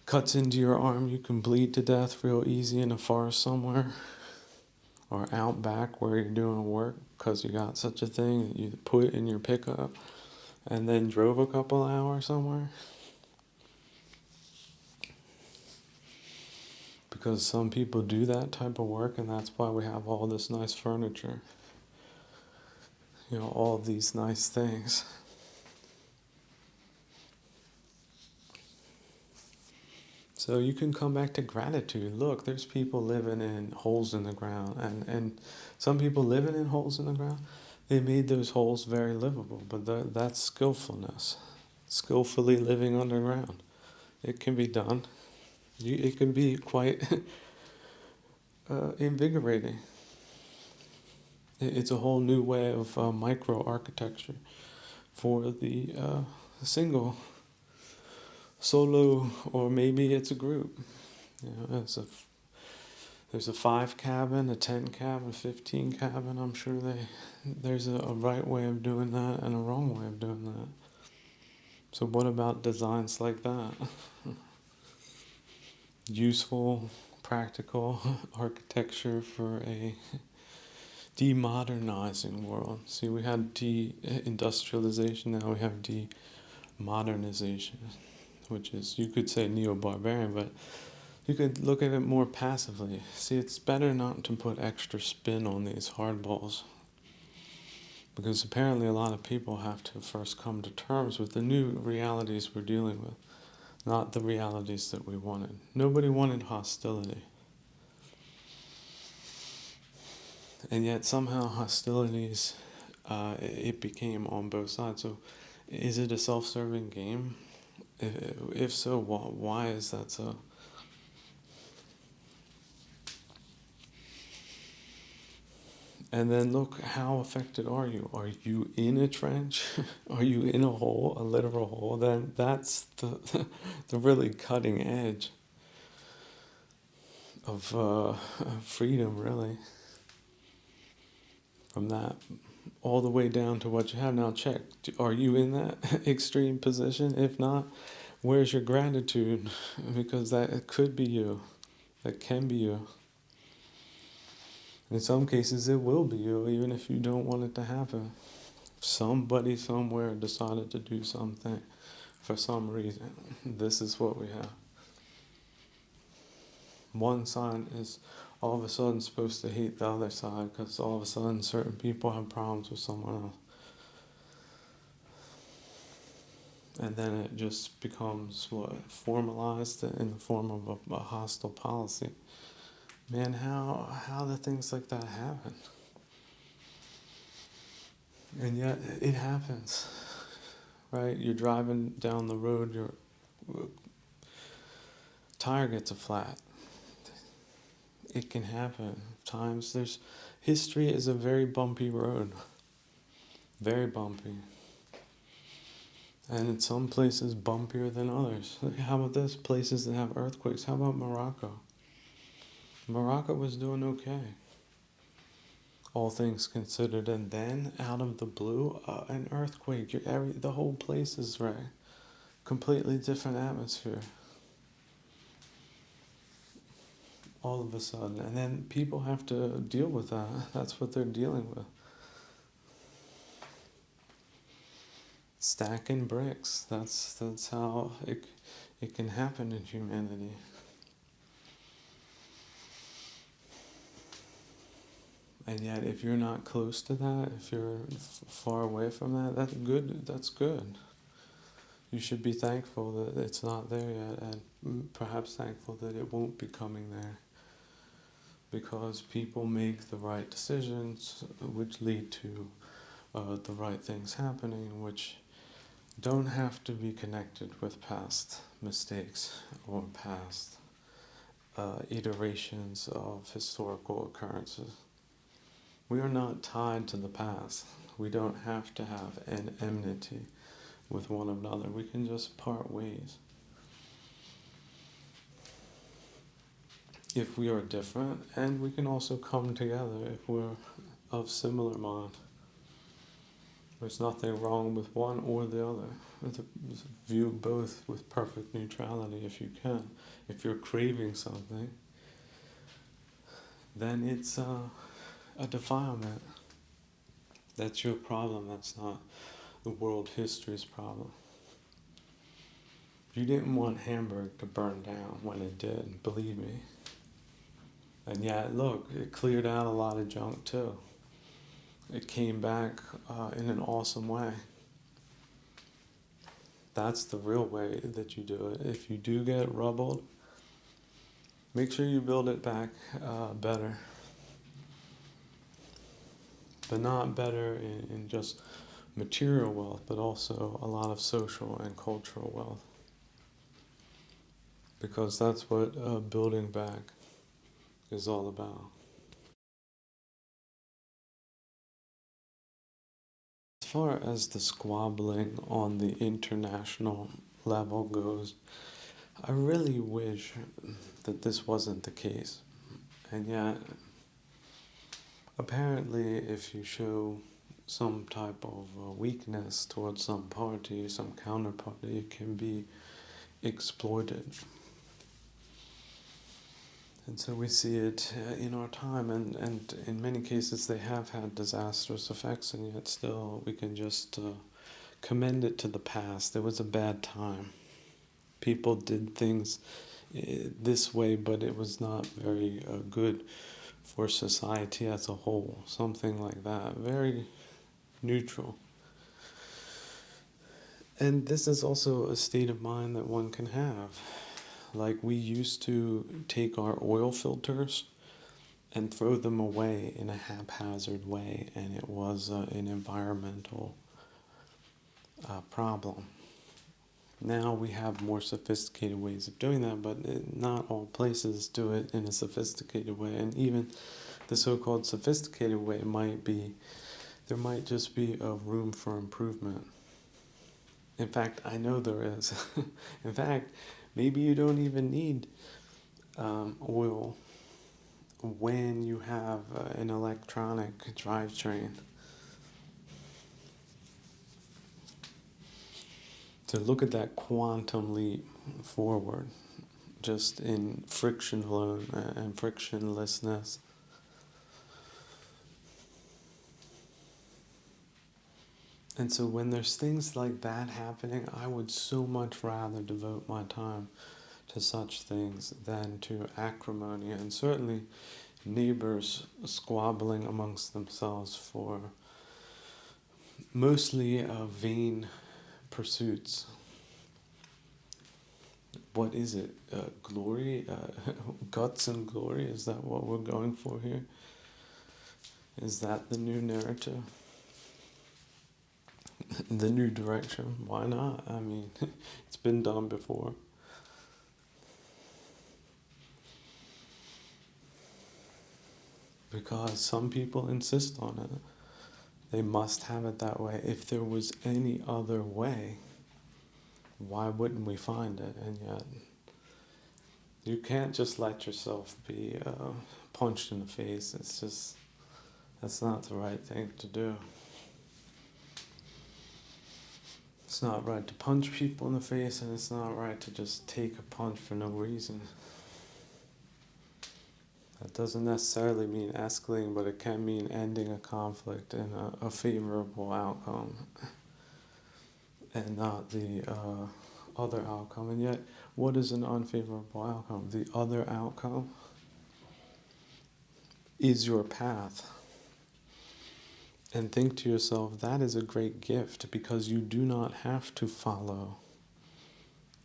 cuts into your arm, you can bleed to death real easy in a forest somewhere, or out back where you're doing work, because you got such a thing that you put in your pickup and then drove a couple hours somewhere. Because some people do that type of work, and that's why we have all this nice furniture. All of these nice things. So you can come back to gratitude. Look, there's people living in holes in the ground, and some people living in holes in the ground, they made those holes very livable, but that's skillfulness. Skillfully living underground. It can be done. It can be quite invigorating. It's a whole new way of micro architecture for the single, solo, or maybe it's a group. You know, there's a 5 cabin, a 10 cabin, 15 cabin. I'm sure there's a right way of doing that and a wrong way of doing that. So what about designs like that? Useful, practical architecture for a demodernizing world. See, we had de-industrialization, now we have de-modernization, which is, you could say neo-barbarian, but you could look at it more passively. See, it's better not to put extra spin on these hardballs, because apparently a lot of people have to first come to terms with the new realities we're dealing with, not the realities that we wanted. Nobody wanted hostility. And yet somehow hostilities, it became on both sides. So is it a self-serving game? If so, why is that so? And then look, how affected are you? Are you in a trench? Are you in a hole, a literal hole? Then that's the, the really cutting edge of freedom, really. From that all the way down to what you have now. Check, are you in that extreme position? If not, where's your gratitude? Because that could be you, that can be you. In some cases it will be you, even if you don't want it to happen. Somebody somewhere decided to do something for some reason. This is what we have. One side is all of a sudden supposed to hate the other side because all of a sudden certain people have problems with someone else. And then it just becomes formalized in the form of a hostile policy. Man, how do things like that happen? And yet it happens, right? You're driving down the road, your tire gets a flat. It can happen. Times history is a very bumpy road, very bumpy. And in some places bumpier than others. How about this? Places that have earthquakes. How about Morocco? Morocco was doing okay, all things considered, and then out of the blue, an earthquake. The whole place is wrecked. Completely different atmosphere. All of a sudden, and then people have to deal with that. That's what they're dealing with. Stacking bricks. That's how it can happen in humanity. And yet, if you're not close to that, if you're far away from that, that's good. That's good. You should be thankful that it's not there yet, and perhaps thankful that it won't be coming there. Because people make the right decisions, which lead to the right things happening, which don't have to be connected with past mistakes or past iterations of historical occurrences. We are not tied to the past. We don't have to have an enmity with one another. We can just part ways. If we are different, and we can also come together if we're of similar mind. There's nothing wrong with one or the other. View both with perfect neutrality if you can. If you're craving something, then it's a defilement. That's your problem. That's not the world history's problem. You didn't want Hamburg to burn down when it did, believe me. And yet, look, it cleared out a lot of junk too. It came back in an awesome way. That's the real way that you do it. If you do get rubbled, make sure you build it back better. But not better in just material wealth, but also a lot of social and cultural wealth. Because that's what building back is all about. As far as the squabbling on the international level goes, I really wish that this wasn't the case. And yet, apparently, if you show some type of weakness towards some party, some counterparty, it can be exploited. And so we see it in our time, and in many cases they have had disastrous effects, and yet still we can just commend it to the past. It was a bad time. People did things this way, but it was not very good for society as a whole. Something like that. Very neutral. And this is also a state of mind that one can have. Like we used to take our oil filters and throw them away in a haphazard way, and it was an environmental problem. Now we have more sophisticated ways of doing that, but not all places do it in a sophisticated way. And even the so-called sophisticated way there might just be a room for improvement. In fact, I know there is. In fact, maybe you don't even need oil when you have an electronic drivetrain. To look at that quantum leap forward, just in friction alone and frictionlessness. And so when there's things like that happening, I would so much rather devote my time to such things than to acrimony, and certainly neighbors squabbling amongst themselves for mostly vain pursuits. What is it? Glory? Guts and glory? Is that what we're going for here? Is that the new narrative? The new direction? Why not? I mean, it's been done before. Because some people insist on it. They must have it that way. If there was any other way, why wouldn't we find it? And yet, you can't just let yourself be punched in the face. That's not the right thing to do. It's not right to punch people in the face, and it's not right to just take a punch for no reason. That doesn't necessarily mean escalating, but it can mean ending a conflict in a favorable outcome and not the other outcome. And yet, what is an unfavorable outcome? The other outcome is your path. And think to yourself, that is a great gift, because you do not have to follow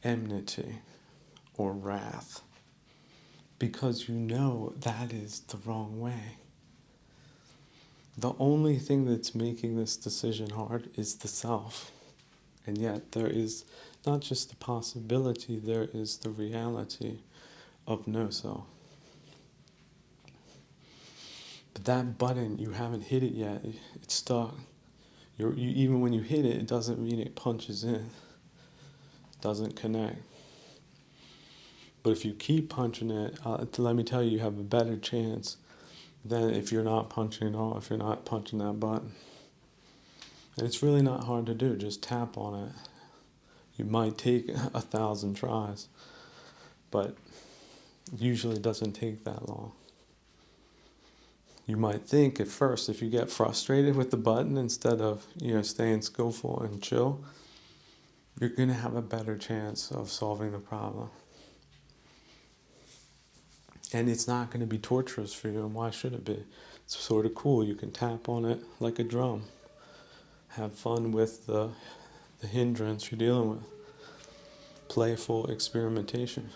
enmity or wrath, because you know that is the wrong way. The only thing that's making this decision hard is the self. And yet there is not just the possibility, there is the reality of no self. But that button, you haven't hit it yet. It's stuck. Even when you hit it, it doesn't mean it punches in. It doesn't connect. But if you keep punching it, let me tell you, you have a better chance than if you're not punching at all, if you're not punching that button. And it's really not hard to do. Just tap on it. You might take 1,000 tries, but usually it doesn't take that long. You might think at first, if you get frustrated with the button instead of staying skillful and chill, you're going to have a better chance of solving the problem. And it's not going to be torturous for you, and why should it be? It's sort of cool. You can tap on it like a drum. Have fun with the hindrance you're dealing with. Playful experimentation.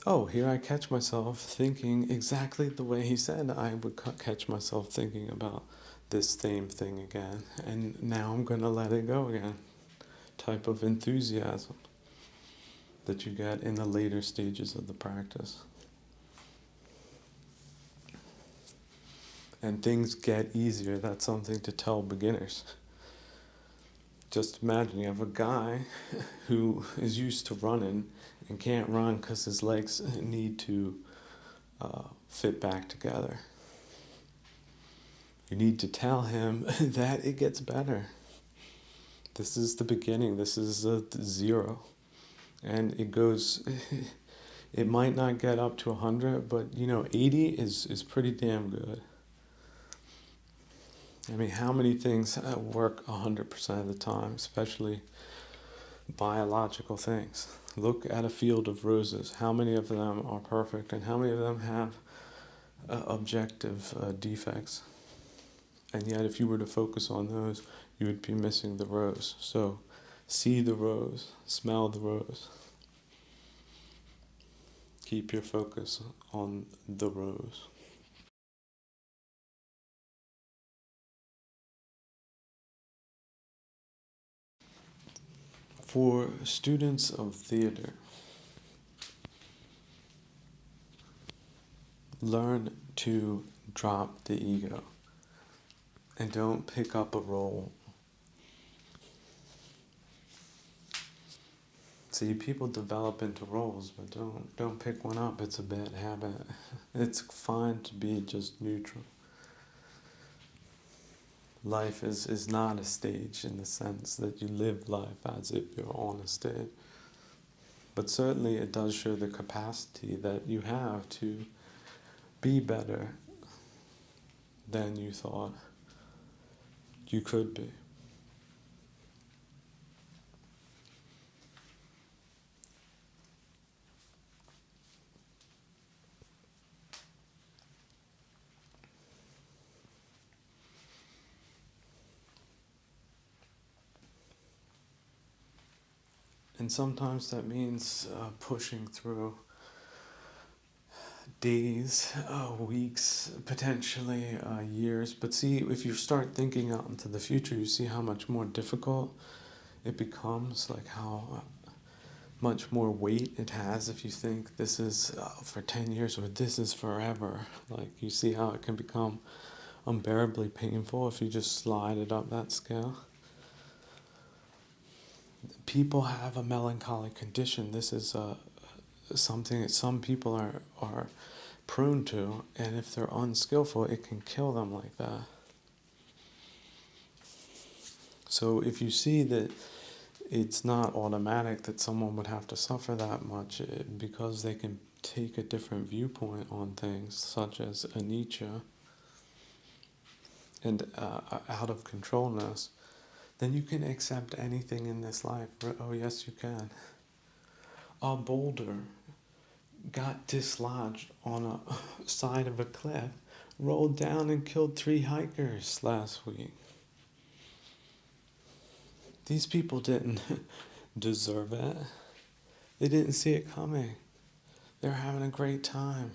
Oh, here I catch myself thinking exactly the way he said I would catch myself thinking about this same thing again. And now I'm going to let it go again. Type of enthusiasm that you get in the later stages of the practice. and things get easier. That's something to tell beginners. Just imagine you have a guy who is used to running and can't run because his legs need to fit back together. You need to tell him that it gets better. This is the beginning. This is a zero. And it goes, it might not get up to 100, but 80 is pretty damn good. I mean, how many things work 100% of the time, especially biological things? Look at a field of roses. How many of them are perfect, and how many of them have objective defects? And yet, if you were to focus on those, you would be missing the rose. So, see the rose, smell the rose. Keep your focus on the rose. For students of theater, learn to drop the ego and don't pick up a role. See, people develop into roles, but don't pick one up. It's a bad habit. It's fine to be just neutral. Life is not a stage in the sense that you live life as if you're on a stage. But certainly it does show the capacity that you have to be better than you thought you could be. And sometimes that means pushing through days, weeks, potentially years. But see, if you start thinking out into the future, you see how much more difficult it becomes, like how much more weight it has if you think this is for 10 years or this is forever. Like, you see how it can become unbearably painful if you just slide it up that scale. People have a melancholy condition. This is something that some people are prone to, and if they're unskillful, it can kill them like that. So if you see that it's not automatic that someone would have to suffer that much because they can take a different viewpoint on things, such as anicca and out of controlness, then you can accept anything in this life. Oh, yes, you can. A boulder got dislodged on a side of a cliff, rolled down and killed 3 hikers last week. These people didn't deserve it. They didn't see it coming. They're having a great time.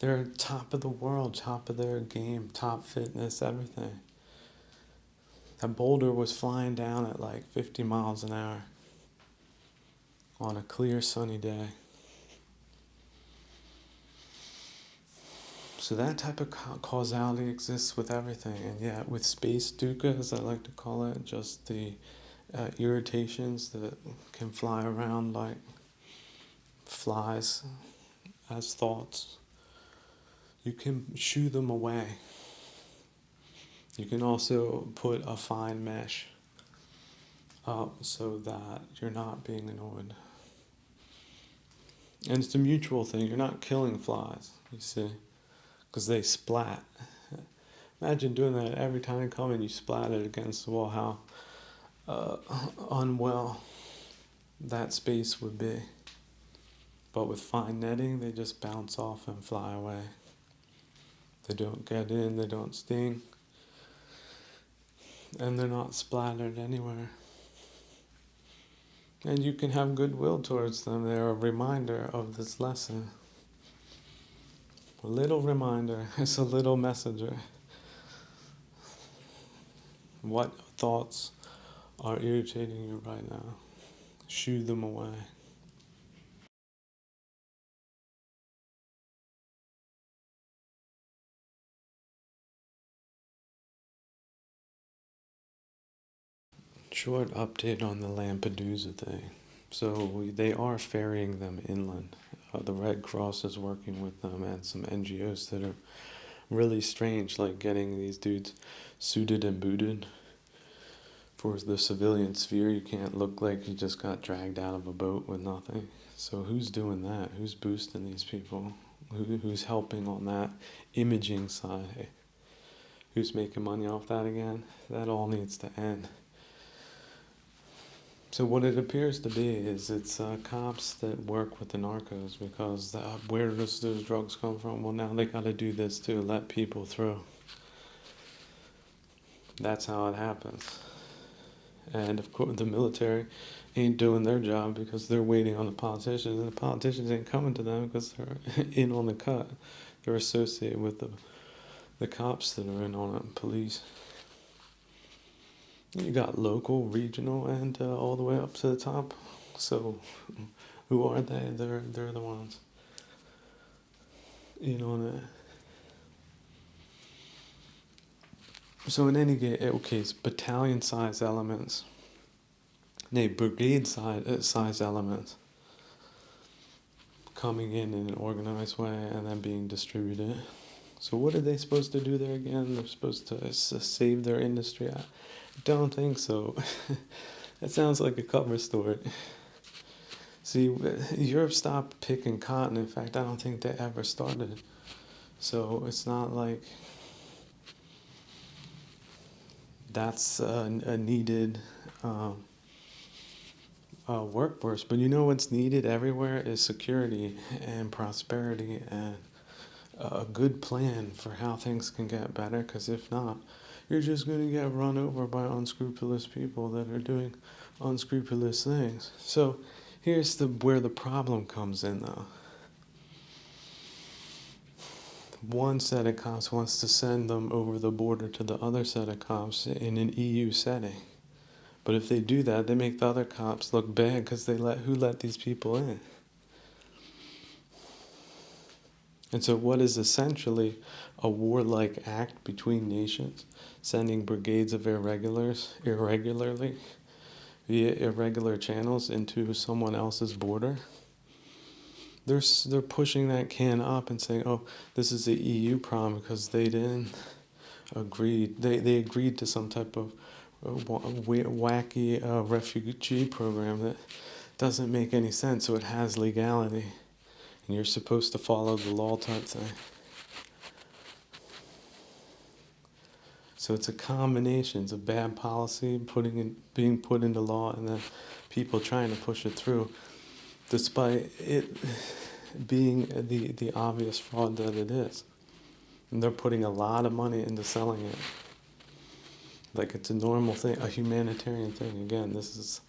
They're top of the world, top of their game, top fitness, everything. That boulder was flying down at like 50 miles an hour on a clear, sunny day. So that type of causality exists with everything. And yet with space dukkha, as I like to call it, just the irritations that can fly around like flies as thoughts, you can shoo them away. You can also put a fine mesh up so that you're not being annoyed. And it's a mutual thing. You're not killing flies, you see, because they splat. Imagine doing that every time you come and you splat it against the wall, how unwell that space would be. But with fine netting, they just bounce off and fly away. They don't get in, they don't sting, and they're not splattered anywhere. And you can have goodwill towards them. They're a reminder of this lesson. A little reminder, it's a little messenger. What thoughts are irritating you right now? Shoo them away. Short update on the Lampedusa thing. So they are ferrying them inland. The Red Cross is working with them and some NGOs that are really strange, like getting these dudes suited and booted. For the civilian sphere, you can't look like you just got dragged out of a boat with nothing. So who's doing that? Who's boosting these people? Who's helping on that imaging side? Hey, who's making money off that again? That all needs to end. So what it appears to be is it's cops that work with the narcos because where does those drugs come from? Well, now they got to do this too, let people through. That's how it happens. And of course the military ain't doing their job because they're waiting on the politicians, and the politicians ain't coming to them because they're in on the cut. They're associated with the cops that are in on it, police. You got local, regional, and all the way up to the top. So, who are they? They're the ones in on it. So in any case, battalion-size elements, brigade-size elements, coming in an organized way and then being distributed. So what are they supposed to do there again? They're supposed to save their industry. I don't think so. That sounds like a cover story. See, Europe stopped picking cotton. In fact, I don't think they ever started. So it's not like that's a needed workforce. But you know what's needed everywhere is security and prosperity and a good plan for how things can get better. Because if not, you're just going to get run over by unscrupulous people that are doing unscrupulous things. So here's where the problem comes in, though. One set of cops wants to send them over the border to the other set of cops in an EU setting. But if they do that, they make the other cops look bad because who let these people in? And so what is essentially a warlike act between nations, sending brigades of irregulars irregularly via irregular channels into someone else's border? They're pushing that can up and saying, oh, this is the EU problem because they didn't agree. They agreed to some type of wacky refugee program that doesn't make any sense, so it has legality. And you're supposed to follow the law type thing. So it's a combination. It's a bad policy being put into law, and then people trying to push it through, despite it being the obvious fraud that it is. And they're putting a lot of money into selling it. Like it's a normal thing, a humanitarian thing. Again, this is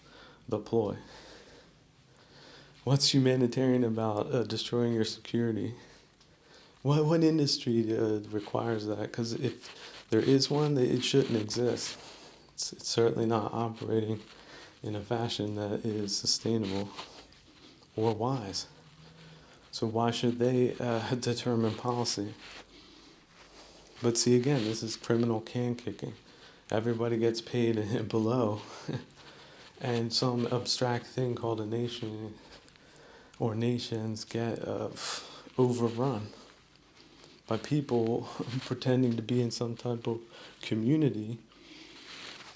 the ploy. What's humanitarian about destroying your security? What industry requires that? Because if there is one, it shouldn't exist. It's certainly not operating in a fashion that is sustainable or wise. So why should they determine policy? But see, again, this is criminal can kicking. Everybody gets paid below, and some abstract thing called a nation or nations get overrun by people pretending to be in some type of community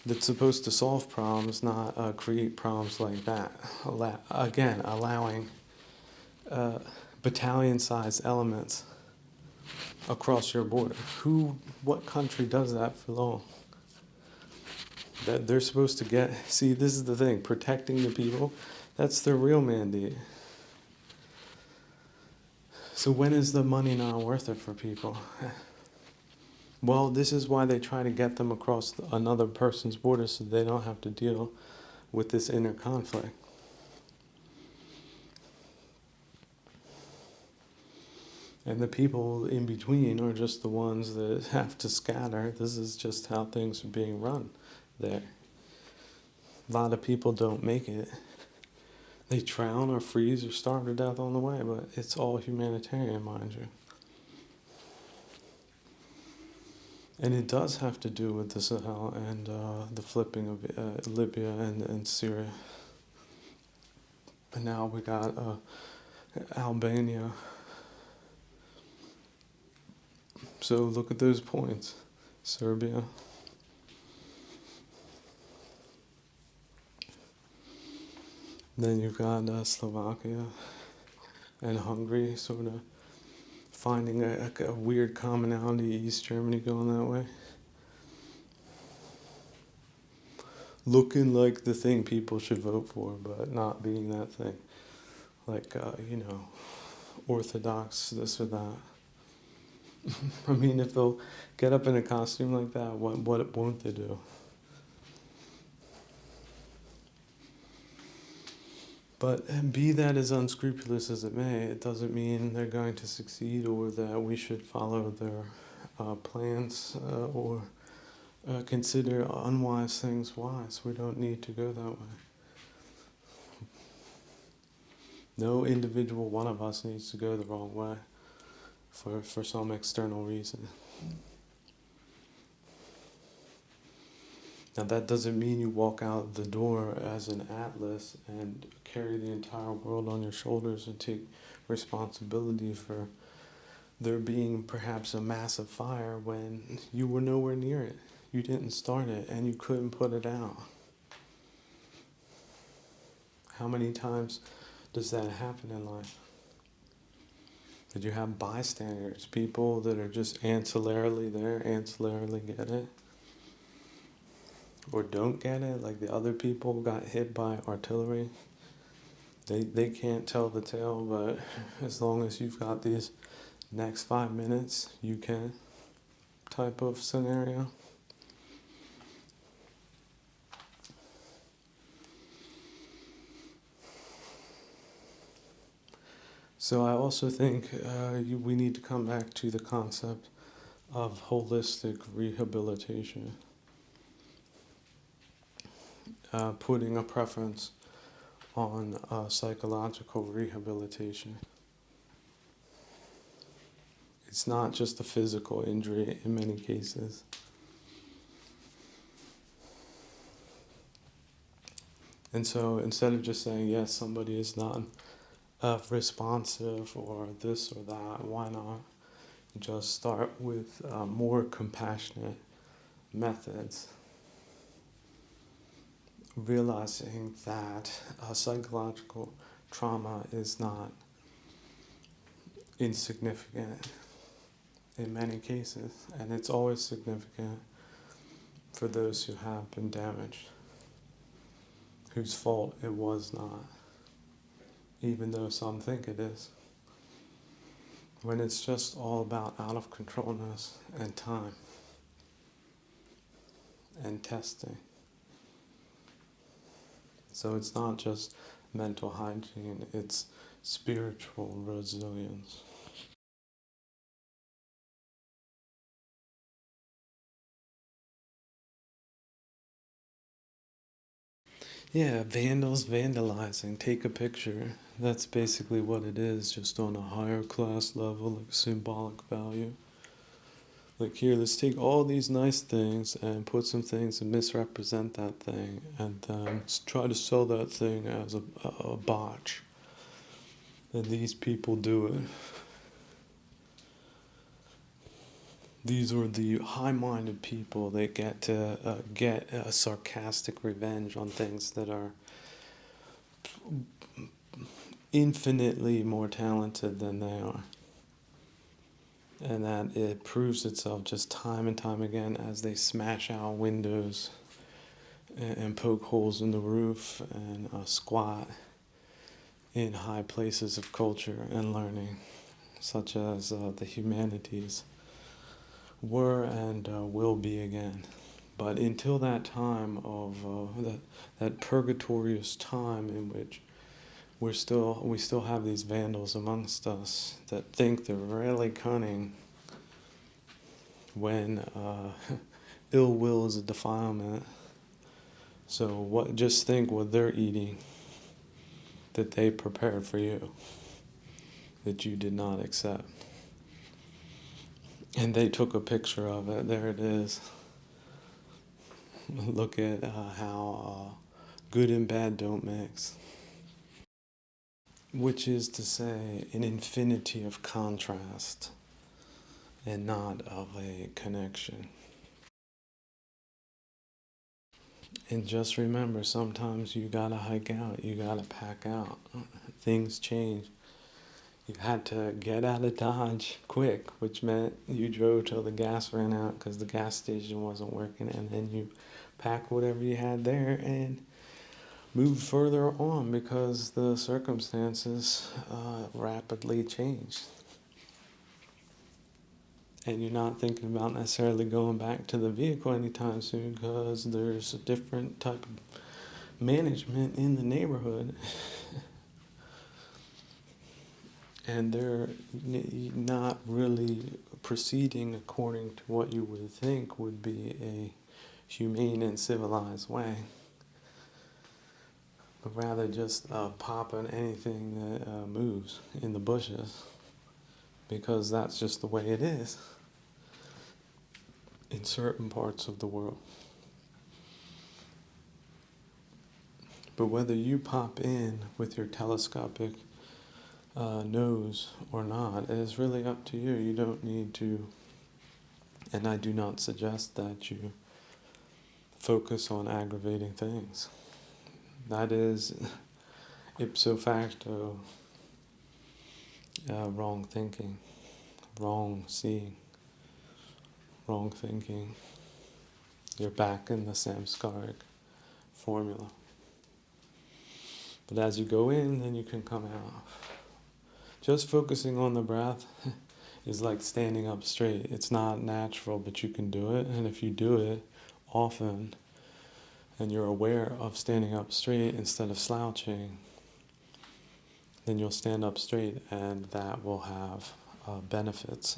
that's supposed to solve problems, not create problems like that. Allowing battalion-sized elements across your border. What country does that for long? That they're supposed to get. See, this is the thing. Protecting the people, that's their real mandate. So when is the money not worth it for people? Well, this is why they try to get them across another person's border so they don't have to deal with this inner conflict. And the people in between are just the ones that have to scatter. This is just how things are being run there. A lot of people don't make it. They drown or freeze or starve to death on the way, but it's all humanitarian, mind you. And it does have to do with the Sahel and the flipping of Libya and Syria. And now we got Albania. So look at those points. Serbia. Then you've got Slovakia and Hungary sort of finding a weird commonality, East Germany going that way. Looking like the thing people should vote for, but not being that thing. Like, Orthodox, this or that. I mean, if they'll get up in a costume like that, what won't they do? But be that as unscrupulous as it may, it doesn't mean they're going to succeed or that we should follow their plans or consider unwise things wise. We don't need to go that way. No individual one of us needs to go the wrong way for some external reason. Now that doesn't mean you walk out the door as an atlas and carry the entire world on your shoulders and take responsibility for there being perhaps a massive fire when you were nowhere near it. You didn't start it and you couldn't put it out. How many times does that happen in life? Did you have bystanders, people that are just ancillarily there, ancillarily get it? Or don't get it, like the other people got hit by artillery? They can't tell the tale, but as long as you've got these next 5 minutes, you can, type of scenario. So I also think we need to come back to the concept of holistic rehabilitation, putting a preference on psychological rehabilitation. It's not just a physical injury in many cases. And so instead of just saying, yes, somebody is not responsive or this or that, why not just start with more compassionate methods, realizing that psychological trauma is not insignificant in many cases, and it's always significant for those who have been damaged, whose fault it was not, even though some think it is. When it's just all about out of controlness and time and testing. So it's not just mental hygiene, it's spiritual resilience. Yeah, vandals vandalizing, take a picture. That's basically what it is, just on a higher class level, like symbolic value. Like, here, let's take all these nice things and put some things and misrepresent that thing, and then try to sell that thing as a botch. And these people do it. These are the high-minded people that get to get a sarcastic revenge on things that are infinitely more talented than they are. And that it proves itself just time and time again as they smash out windows and poke holes in the roof and squat in high places of culture and learning, such as the humanities were and will be again. But until that time of that purgatorious time in which we still have these vandals amongst us that think they're really cunning when ill will is a defilement. So just think what they're eating that they prepared for you, that you did not accept. And they took a picture of it. There it is. Look at how good and bad don't mix. Which is to say, an infinity of contrast and not of a connection. And just remember, sometimes you gotta hike out, you gotta pack out. Things change. You had to get out of Dodge quick, which meant you drove till the gas ran out because the gas station wasn't working, and then you packed whatever you had there and moved further on because the circumstances rapidly changed. And you're not thinking about necessarily going back to the vehicle anytime soon because there's a different type of management in the neighborhood. And they're not really proceeding according to what you would think would be a humane and civilized way, but rather just popping anything that moves in the bushes, because that's just the way it is in certain parts of the world. But whether you pop in with your telescopic nose or not is really up to you. You don't need to, and I do not suggest that you focus on aggravating things. That is ipso facto wrong thinking, wrong seeing, wrong thinking. You're back in the samskaric formula. But as you go in, then you can come out. Just focusing on the breath is like standing up straight. It's not natural, but you can do it. And if you do it often, and you're aware of standing up straight instead of slouching, then you'll stand up straight, and that will have benefits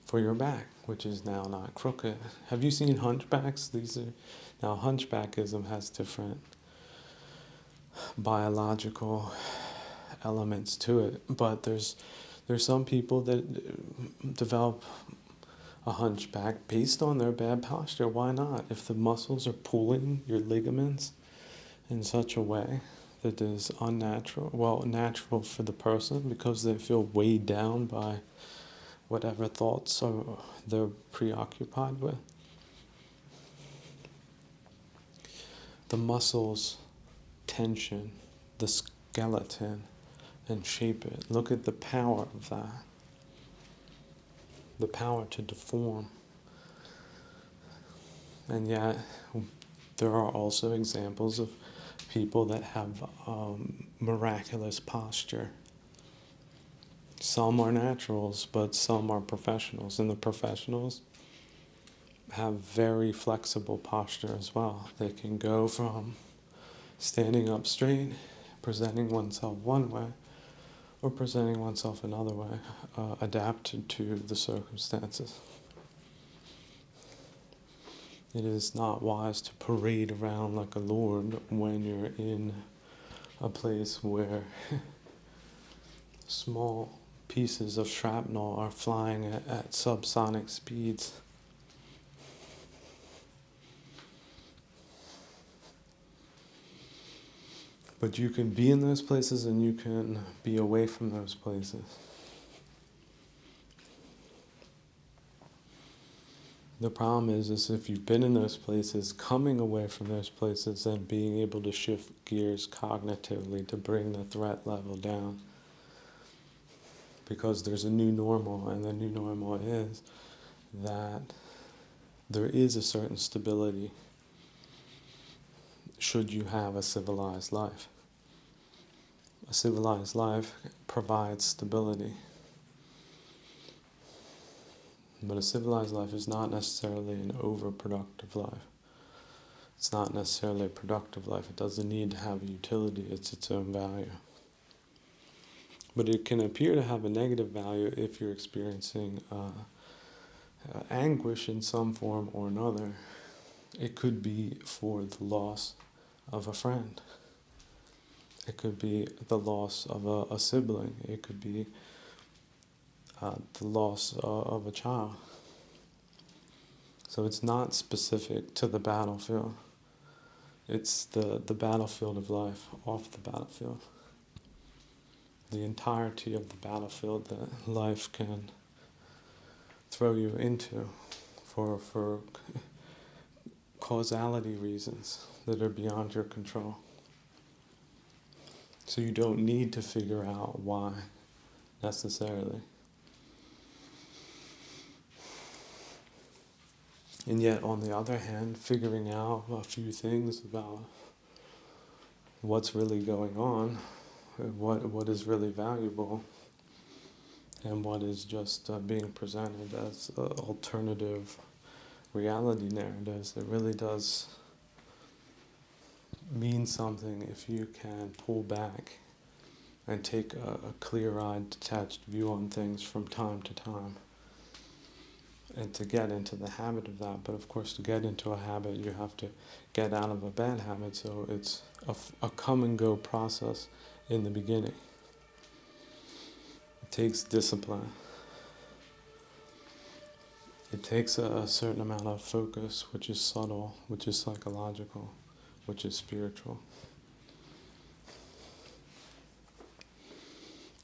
for your back, which is now not crooked. Have you seen hunchbacks? Now hunchbackism has different biological elements to it, but there's some people that develop a hunchback based on their bad posture. Why not? If the muscles are pulling your ligaments in such a way that is unnatural, well, natural for the person because they feel weighed down by whatever thoughts they're preoccupied with. The muscles tension the skeleton and shape it. Look at the power of that. The power to deform. And yet, there are also examples of people that have miraculous posture. Some are naturals, but some are professionals. And the professionals have very flexible posture as well. They can go from standing up straight, presenting oneself one way, or presenting oneself another way, adapted to the circumstances. It is not wise to parade around like a lord when you're in a place where small pieces of shrapnel are flying at subsonic speeds. But you can be in those places and you can be away from those places. The problem is if you've been in those places, coming away from those places and being able to shift gears cognitively to bring the threat level down. Because there's a new normal, and the new normal is that there is a certain stability should you have a civilized life. A civilized life provides stability. But a civilized life is not necessarily an overproductive life. It's not necessarily a productive life. It doesn't need to have a utility. It's its own value. But it can appear to have a negative value if you're experiencing anguish in some form or another. It could be for the loss of a friend. It could be the loss of a sibling. It could be the loss of a child. So it's not specific to the battlefield. It's the battlefield of life, off the battlefield. The entirety of the battlefield that life can throw you into for causality reasons that are beyond your control. So you don't need to figure out why necessarily. And yet, on the other hand, figuring out a few things about what's really going on, what is really valuable, and what is just being presented as alternative reality narratives, it really does mean something if you can pull back and take a clear-eyed, detached view on things from time to time. And to get into the habit of that. But of course, to get into a habit, you have to get out of a bad habit. So it's a come and go process in the beginning. It takes discipline. It takes a certain amount of focus, which is subtle, which is psychological, which is spiritual.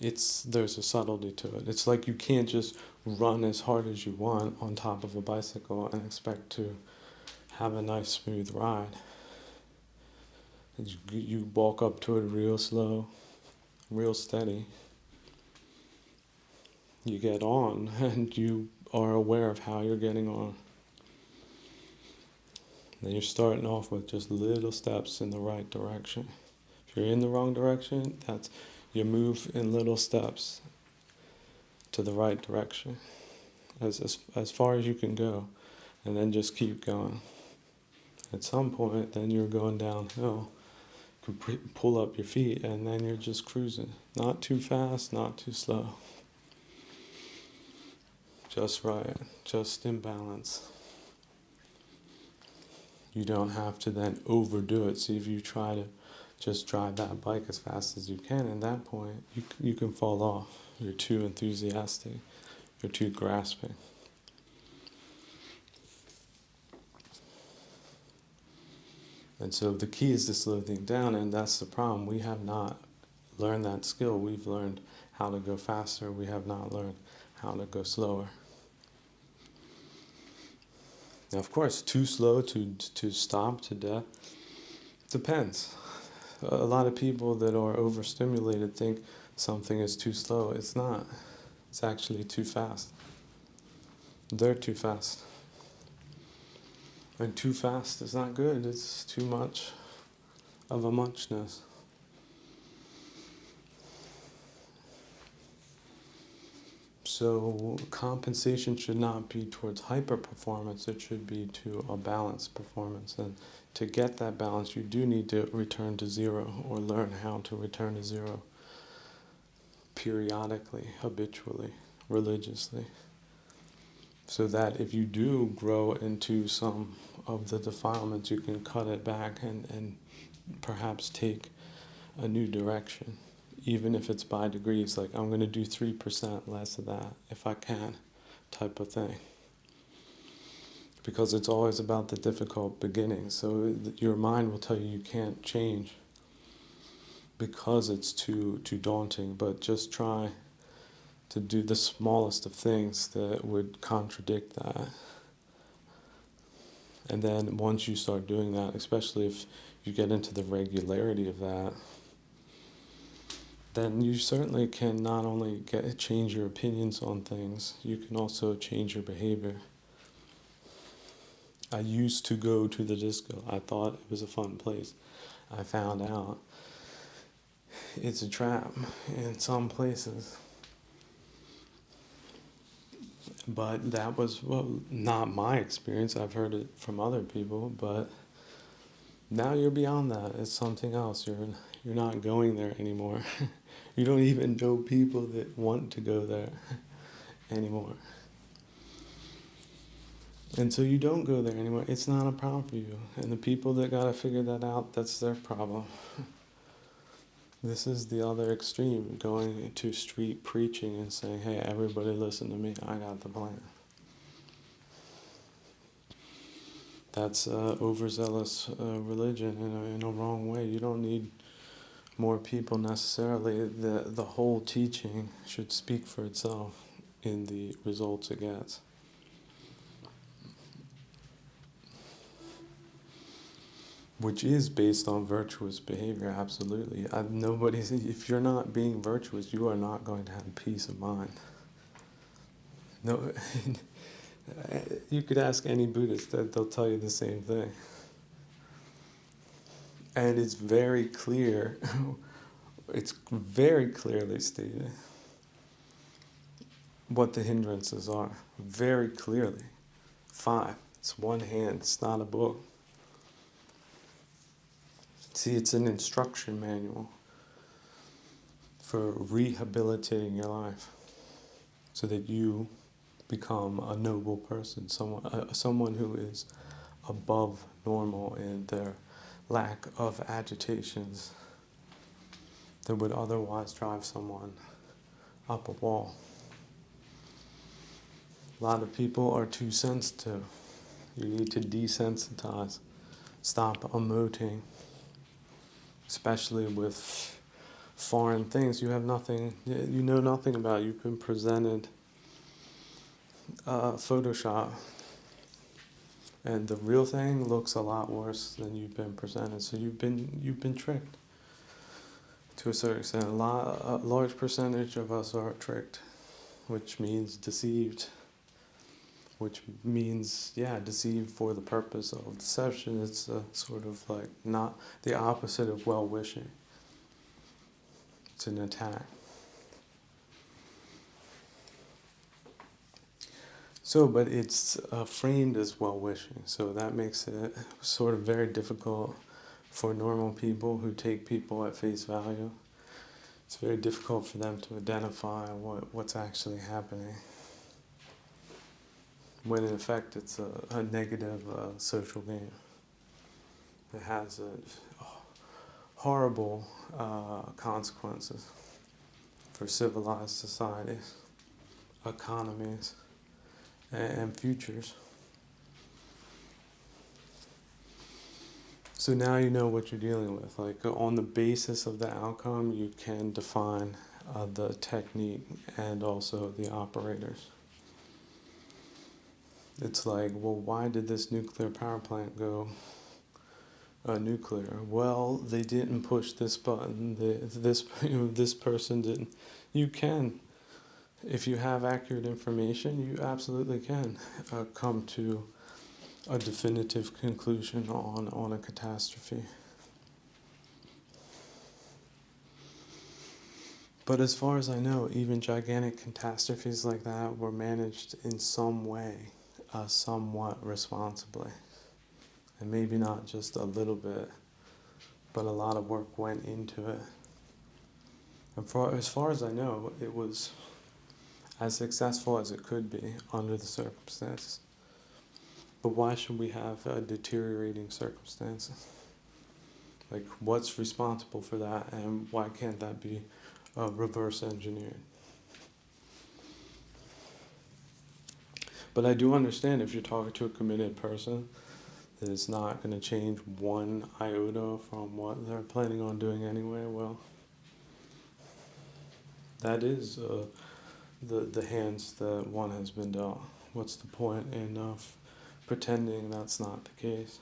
There's a subtlety to it. It's like you can't just run as hard as you want on top of a bicycle and expect to have a nice smooth ride. You walk up to it real slow, real steady. You get on and you are aware of how you're getting on. Then you're starting off with just little steps in the right direction. If you're in the wrong direction, you move in little steps to the right direction, as far as you can go, and then just keep going. At some point, then you're going downhill. You can pull up your feet, and then you're just cruising. Not too fast, not too slow. Just right, just in balance. You don't have to then overdo it. See, if you try to just drive that bike as fast as you can, at that point, you can fall off. You're too enthusiastic. You're too grasping. And so the key is to slow things down, and that's the problem. We have not learned that skill. We've learned how to go faster. We have not learned how to go slower. Now, of course, too slow to stop to death depends. A lot of people that are overstimulated think something is too slow. It's not. It's actually too fast. They're too fast. And too fast is not good. It's too much of a muchness. So compensation should not be towards hyper performance. It should be to a balanced performance. And to get that balance, you do need to return to zero, or learn how to return to zero periodically, habitually, religiously. So that if you do grow into some of the defilements, you can cut it back and perhaps take a new direction. Even if it's by degrees, like I'm going to do 3% less of that if I can, type of thing. Because it's always about the difficult beginning. So your mind will tell you can't change because it's too daunting, but just try to do the smallest of things that would contradict that. And then once you start doing that, especially if you get into the regularity of that, then you certainly can not only change your opinions on things, you can also change your behavior. I used to go to the disco. I thought it was a fun place. I found out it's a trap in some places. But that was, well, not my experience. I've heard it from other people, but now you're beyond that. It's something else. You're not going there anymore. You don't even know people that want to go there anymore. And so you don't go there anymore. It's not a problem for you. And the people that got to figure that out, that's their problem. This is the other extreme, going to street preaching and saying, hey, everybody listen to me, I got the plan. That's overzealous religion in a wrong way. You don't need more people necessarily. The whole teaching should speak for itself in the results it gets. Which is based on virtuous behavior, absolutely. If you're not being virtuous, you are not going to have peace of mind. No, you could ask any Buddhist, that they'll tell you the same thing. And it's very clear, it's very clearly stated what the hindrances are. Very clearly. 5. It's one hand, it's not a book. See, it's an instruction manual for rehabilitating your life so that you become a noble person, someone who is above normal in their lack of agitations that would otherwise drive someone up a wall. A lot of people are too sensitive. You need to desensitize, stop emoting, especially with foreign things you know nothing about. You've been presented Photoshop, and the real thing looks a lot worse than you've been presented. So you've been tricked to a certain extent. A large percentage of us are tricked, which means deceived. Which means, deceived for the purpose of deception. It's sort of like not the opposite of well-wishing. It's an attack. So, but it's framed as well-wishing, so that makes it sort of very difficult for normal people who take people at face value. It's very difficult for them to identify what's actually happening, when in effect it's a negative social game. It has horrible consequences for civilized societies, economies, and futures. So now you know what you're dealing with. Like, on the basis of the outcome, you can define the technique and also the operators. It's like, well, why did this nuclear power plant go nuclear? Well, they didn't push this button. This person didn't. You can, if you have accurate information, you absolutely can come to a definitive conclusion on a catastrophe. But as far as I know, even gigantic catastrophes like that were managed in some way, somewhat responsibly. And maybe not just a little bit, but a lot of work went into it. And as far as I know, it was as successful as it could be under the circumstances. But why should we have deteriorating circumstances? Like, what's responsible for that, and why can't that be reverse engineered? But I do understand, if you're talking to a committed person, that it's not going to change one iota from what they're planning on doing anyway. Well, that is the hands that one has been dealt. What's the point in pretending that's not the case?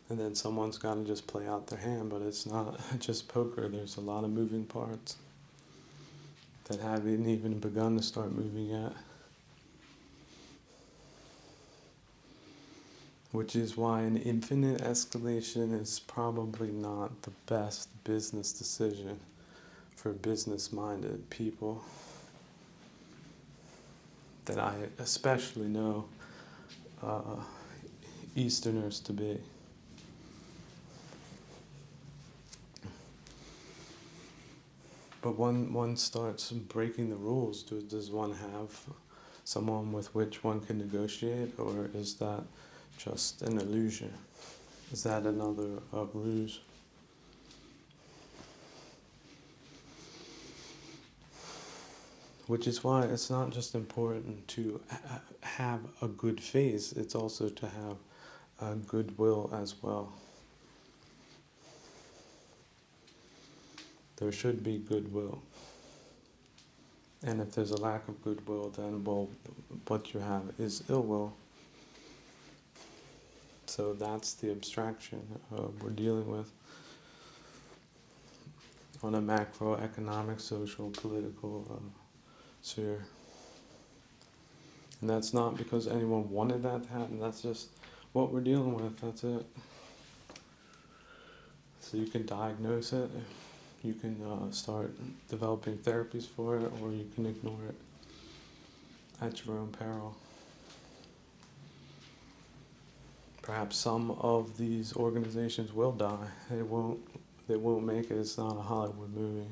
And then someone's got to just play out their hand, but it's not just poker. There's a lot of moving parts that haven't even begun to start moving yet. Which is why an infinite escalation is probably not the best business decision for business-minded people that I especially know Easterners to be. But one starts breaking the rules. Does one have someone with which one can negotiate, or is that just an illusion? Is that another ruse? Which is why it's not just important to have a good face, it's also to have a goodwill as well. There should be goodwill. And if there's a lack of goodwill, then, well, what you have is ill will. So that's the abstraction we're dealing with on a macroeconomic, social, political sphere. And that's not because anyone wanted that to happen, that's just what we're dealing with, that's it. So you can diagnose it, you can start developing therapies for it, or you can ignore it at your own peril. Perhaps some of these organizations will die. They won't make it. It's not a Hollywood movie.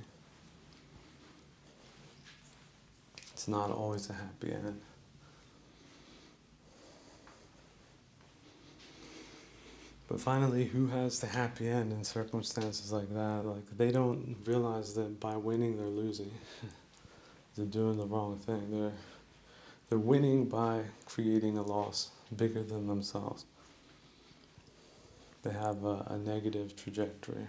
It's not always a happy end. But finally, who has the happy end in circumstances like that? Like, they don't realize that by winning, they're losing. They're doing the wrong thing. They're winning by creating a loss bigger than themselves. They have a negative trajectory.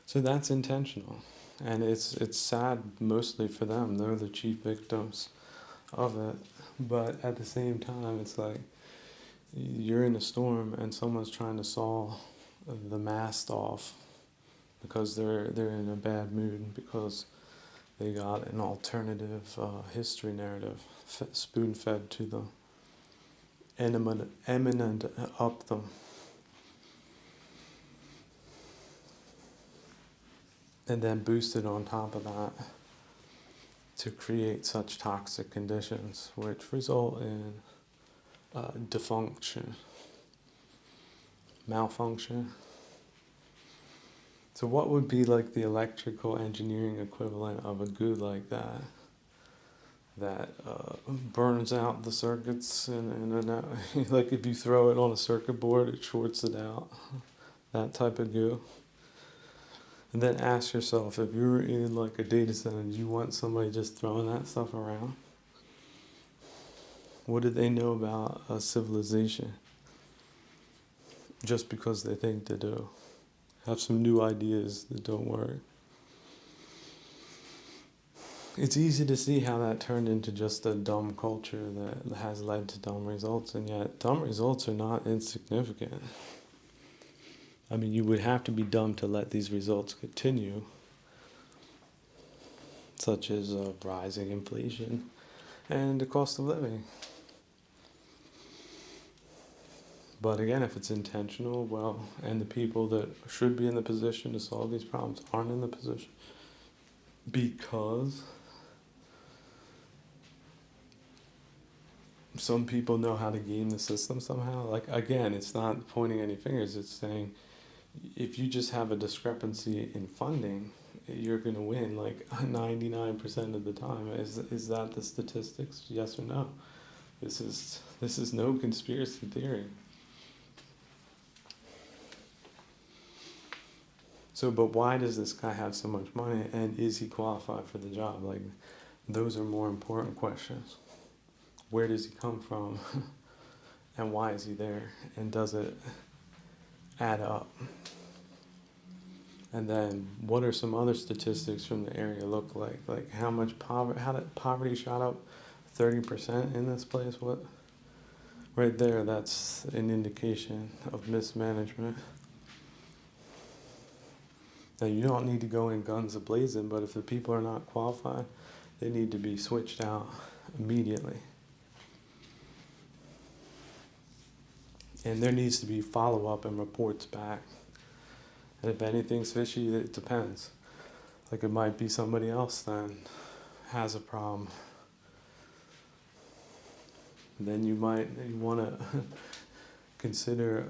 So that's intentional. And it's sad mostly for them. They're the chief victims of it. But at the same time, it's like you're in a storm and someone's trying to saw the mast off because they're in a bad mood because they got an alternative history narrative spoon-fed to them, eminent up them. And then boosted on top of that to create such toxic conditions which result in dysfunction, malfunction. So what would be like the electrical engineering equivalent of a goo like that burns out the circuits and like if you throw it on a circuit board, it shorts it out, that type of goo. And then ask yourself, if you're in like a data center, do you want somebody just throwing that stuff around? What do they know about a civilization? Just because they think they do. Have some new ideas that don't work. It's easy to see how that turned into just a dumb culture that has led to dumb results, and yet dumb results are not insignificant. I mean, you would have to be dumb to let these results continue, such as rising inflation and the cost of living. But again, if it's intentional, well, and the people that should be in the position to solve these problems aren't in the position because some people know how to game the system somehow. Like, again, it's not pointing any fingers, it's saying if you just have a discrepancy in funding, you're going to win like 99% of the time. Is that the statistics? Yes or no? This is no conspiracy theory. So, but why does this guy have so much money, and is he qualified for the job? Like, those are more important questions. Where does he come from, and why is he there, and does it add up? And then, what are some other statistics from the area look like? Like, how much poverty? How did poverty shot up 30% in this place? What? Right there, that's an indication of mismanagement. Now, you don't need to go in guns a-blazing, but if the people are not qualified, they need to be switched out immediately. And there needs to be follow-up and reports back. And if anything's fishy, it depends. Like, it might be somebody else then has a problem. Then you want to consider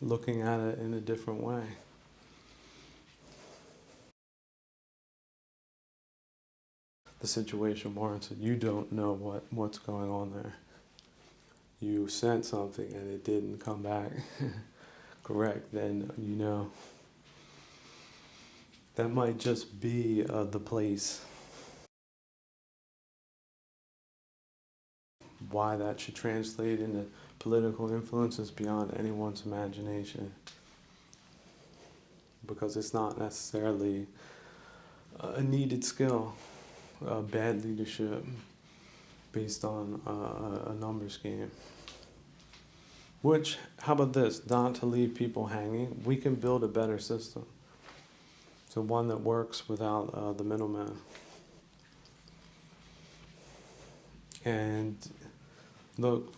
looking at it in a different way. The situation warrants it. You don't know what's going on there. You sent something and it didn't come back correct, then you know. that might just be the place. Why that should translate into political influence is beyond anyone's imagination, because it's not necessarily a needed skill. Bad leadership based on a numbers game. Which, how about this? Not to leave people hanging, we can build a better system. So one that works without the middleman. And look,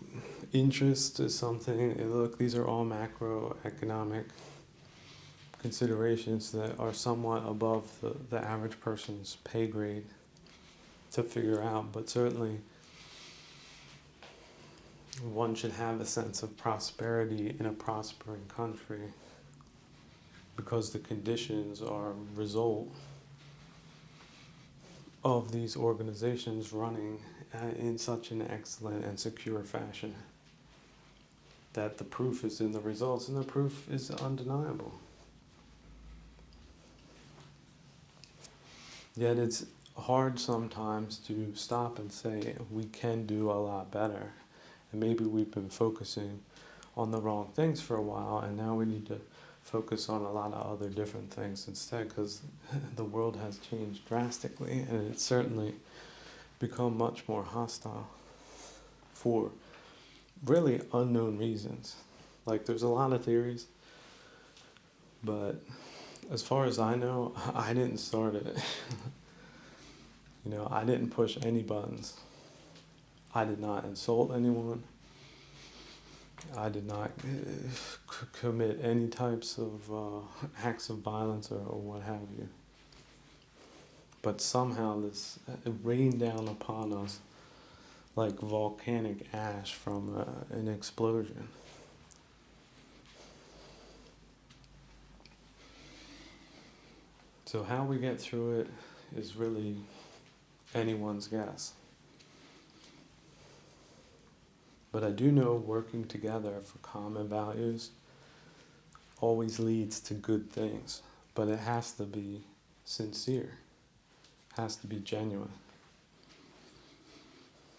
interest is something, look, these are all macroeconomic considerations that are somewhat above the average person's pay grade to figure out, but certainly one should have a sense of prosperity in a prospering country because the conditions are a result of these organizations running in such an excellent and secure fashion that the proof is in the results, and the proof is undeniable. Yet it's hard sometimes to stop and say we can do a lot better. And maybe we've been focusing on the wrong things for a while, and now we need to focus on a lot of other different things instead, because the world has changed drastically, and it's certainly become much more hostile for really unknown reasons. Like, there's a lot of theories, but as far as I know, I didn't start it. I didn't push any buttons. I did not insult anyone. I did not commit any types of acts of violence or what have you. But somehow this rained down upon us like volcanic ash from an explosion. So how we get through it is really anyone's guess. But I do know working together for common values always leads to good things. But it has to be sincere. It has to be genuine.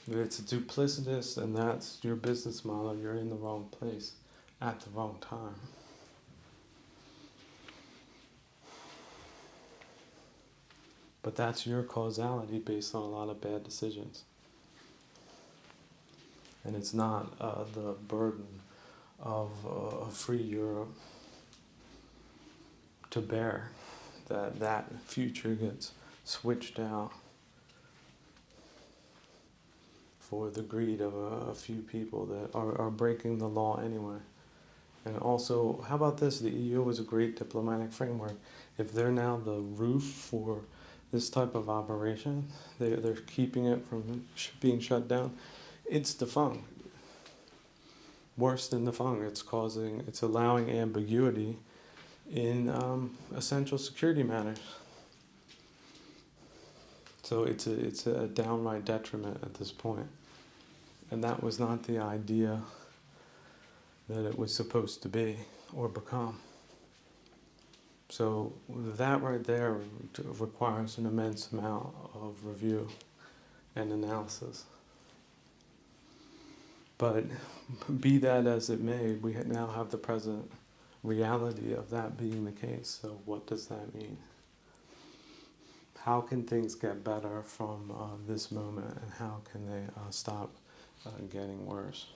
If it's duplicitous and that's your business model, you're in the wrong place at the wrong time. But that's your causality based on a lot of bad decisions. And it's not the burden of a free Europe to bear that future gets switched out for the greed of a few people that are breaking the law anyway. And also, how about this? The EU is a great diplomatic framework. If they're now the roof for this type of operation, they're keeping it from being shut down, it's defunct. Worse than defunct, it's allowing ambiguity in essential security matters. So it's a downright detriment at this point. And that was not the idea that it was supposed to be or become. So that right there requires an immense amount of review and analysis. But be that as it may, we now have the present reality of that being the case. So what does that mean? How can things get better from this moment, and how can they stop getting worse?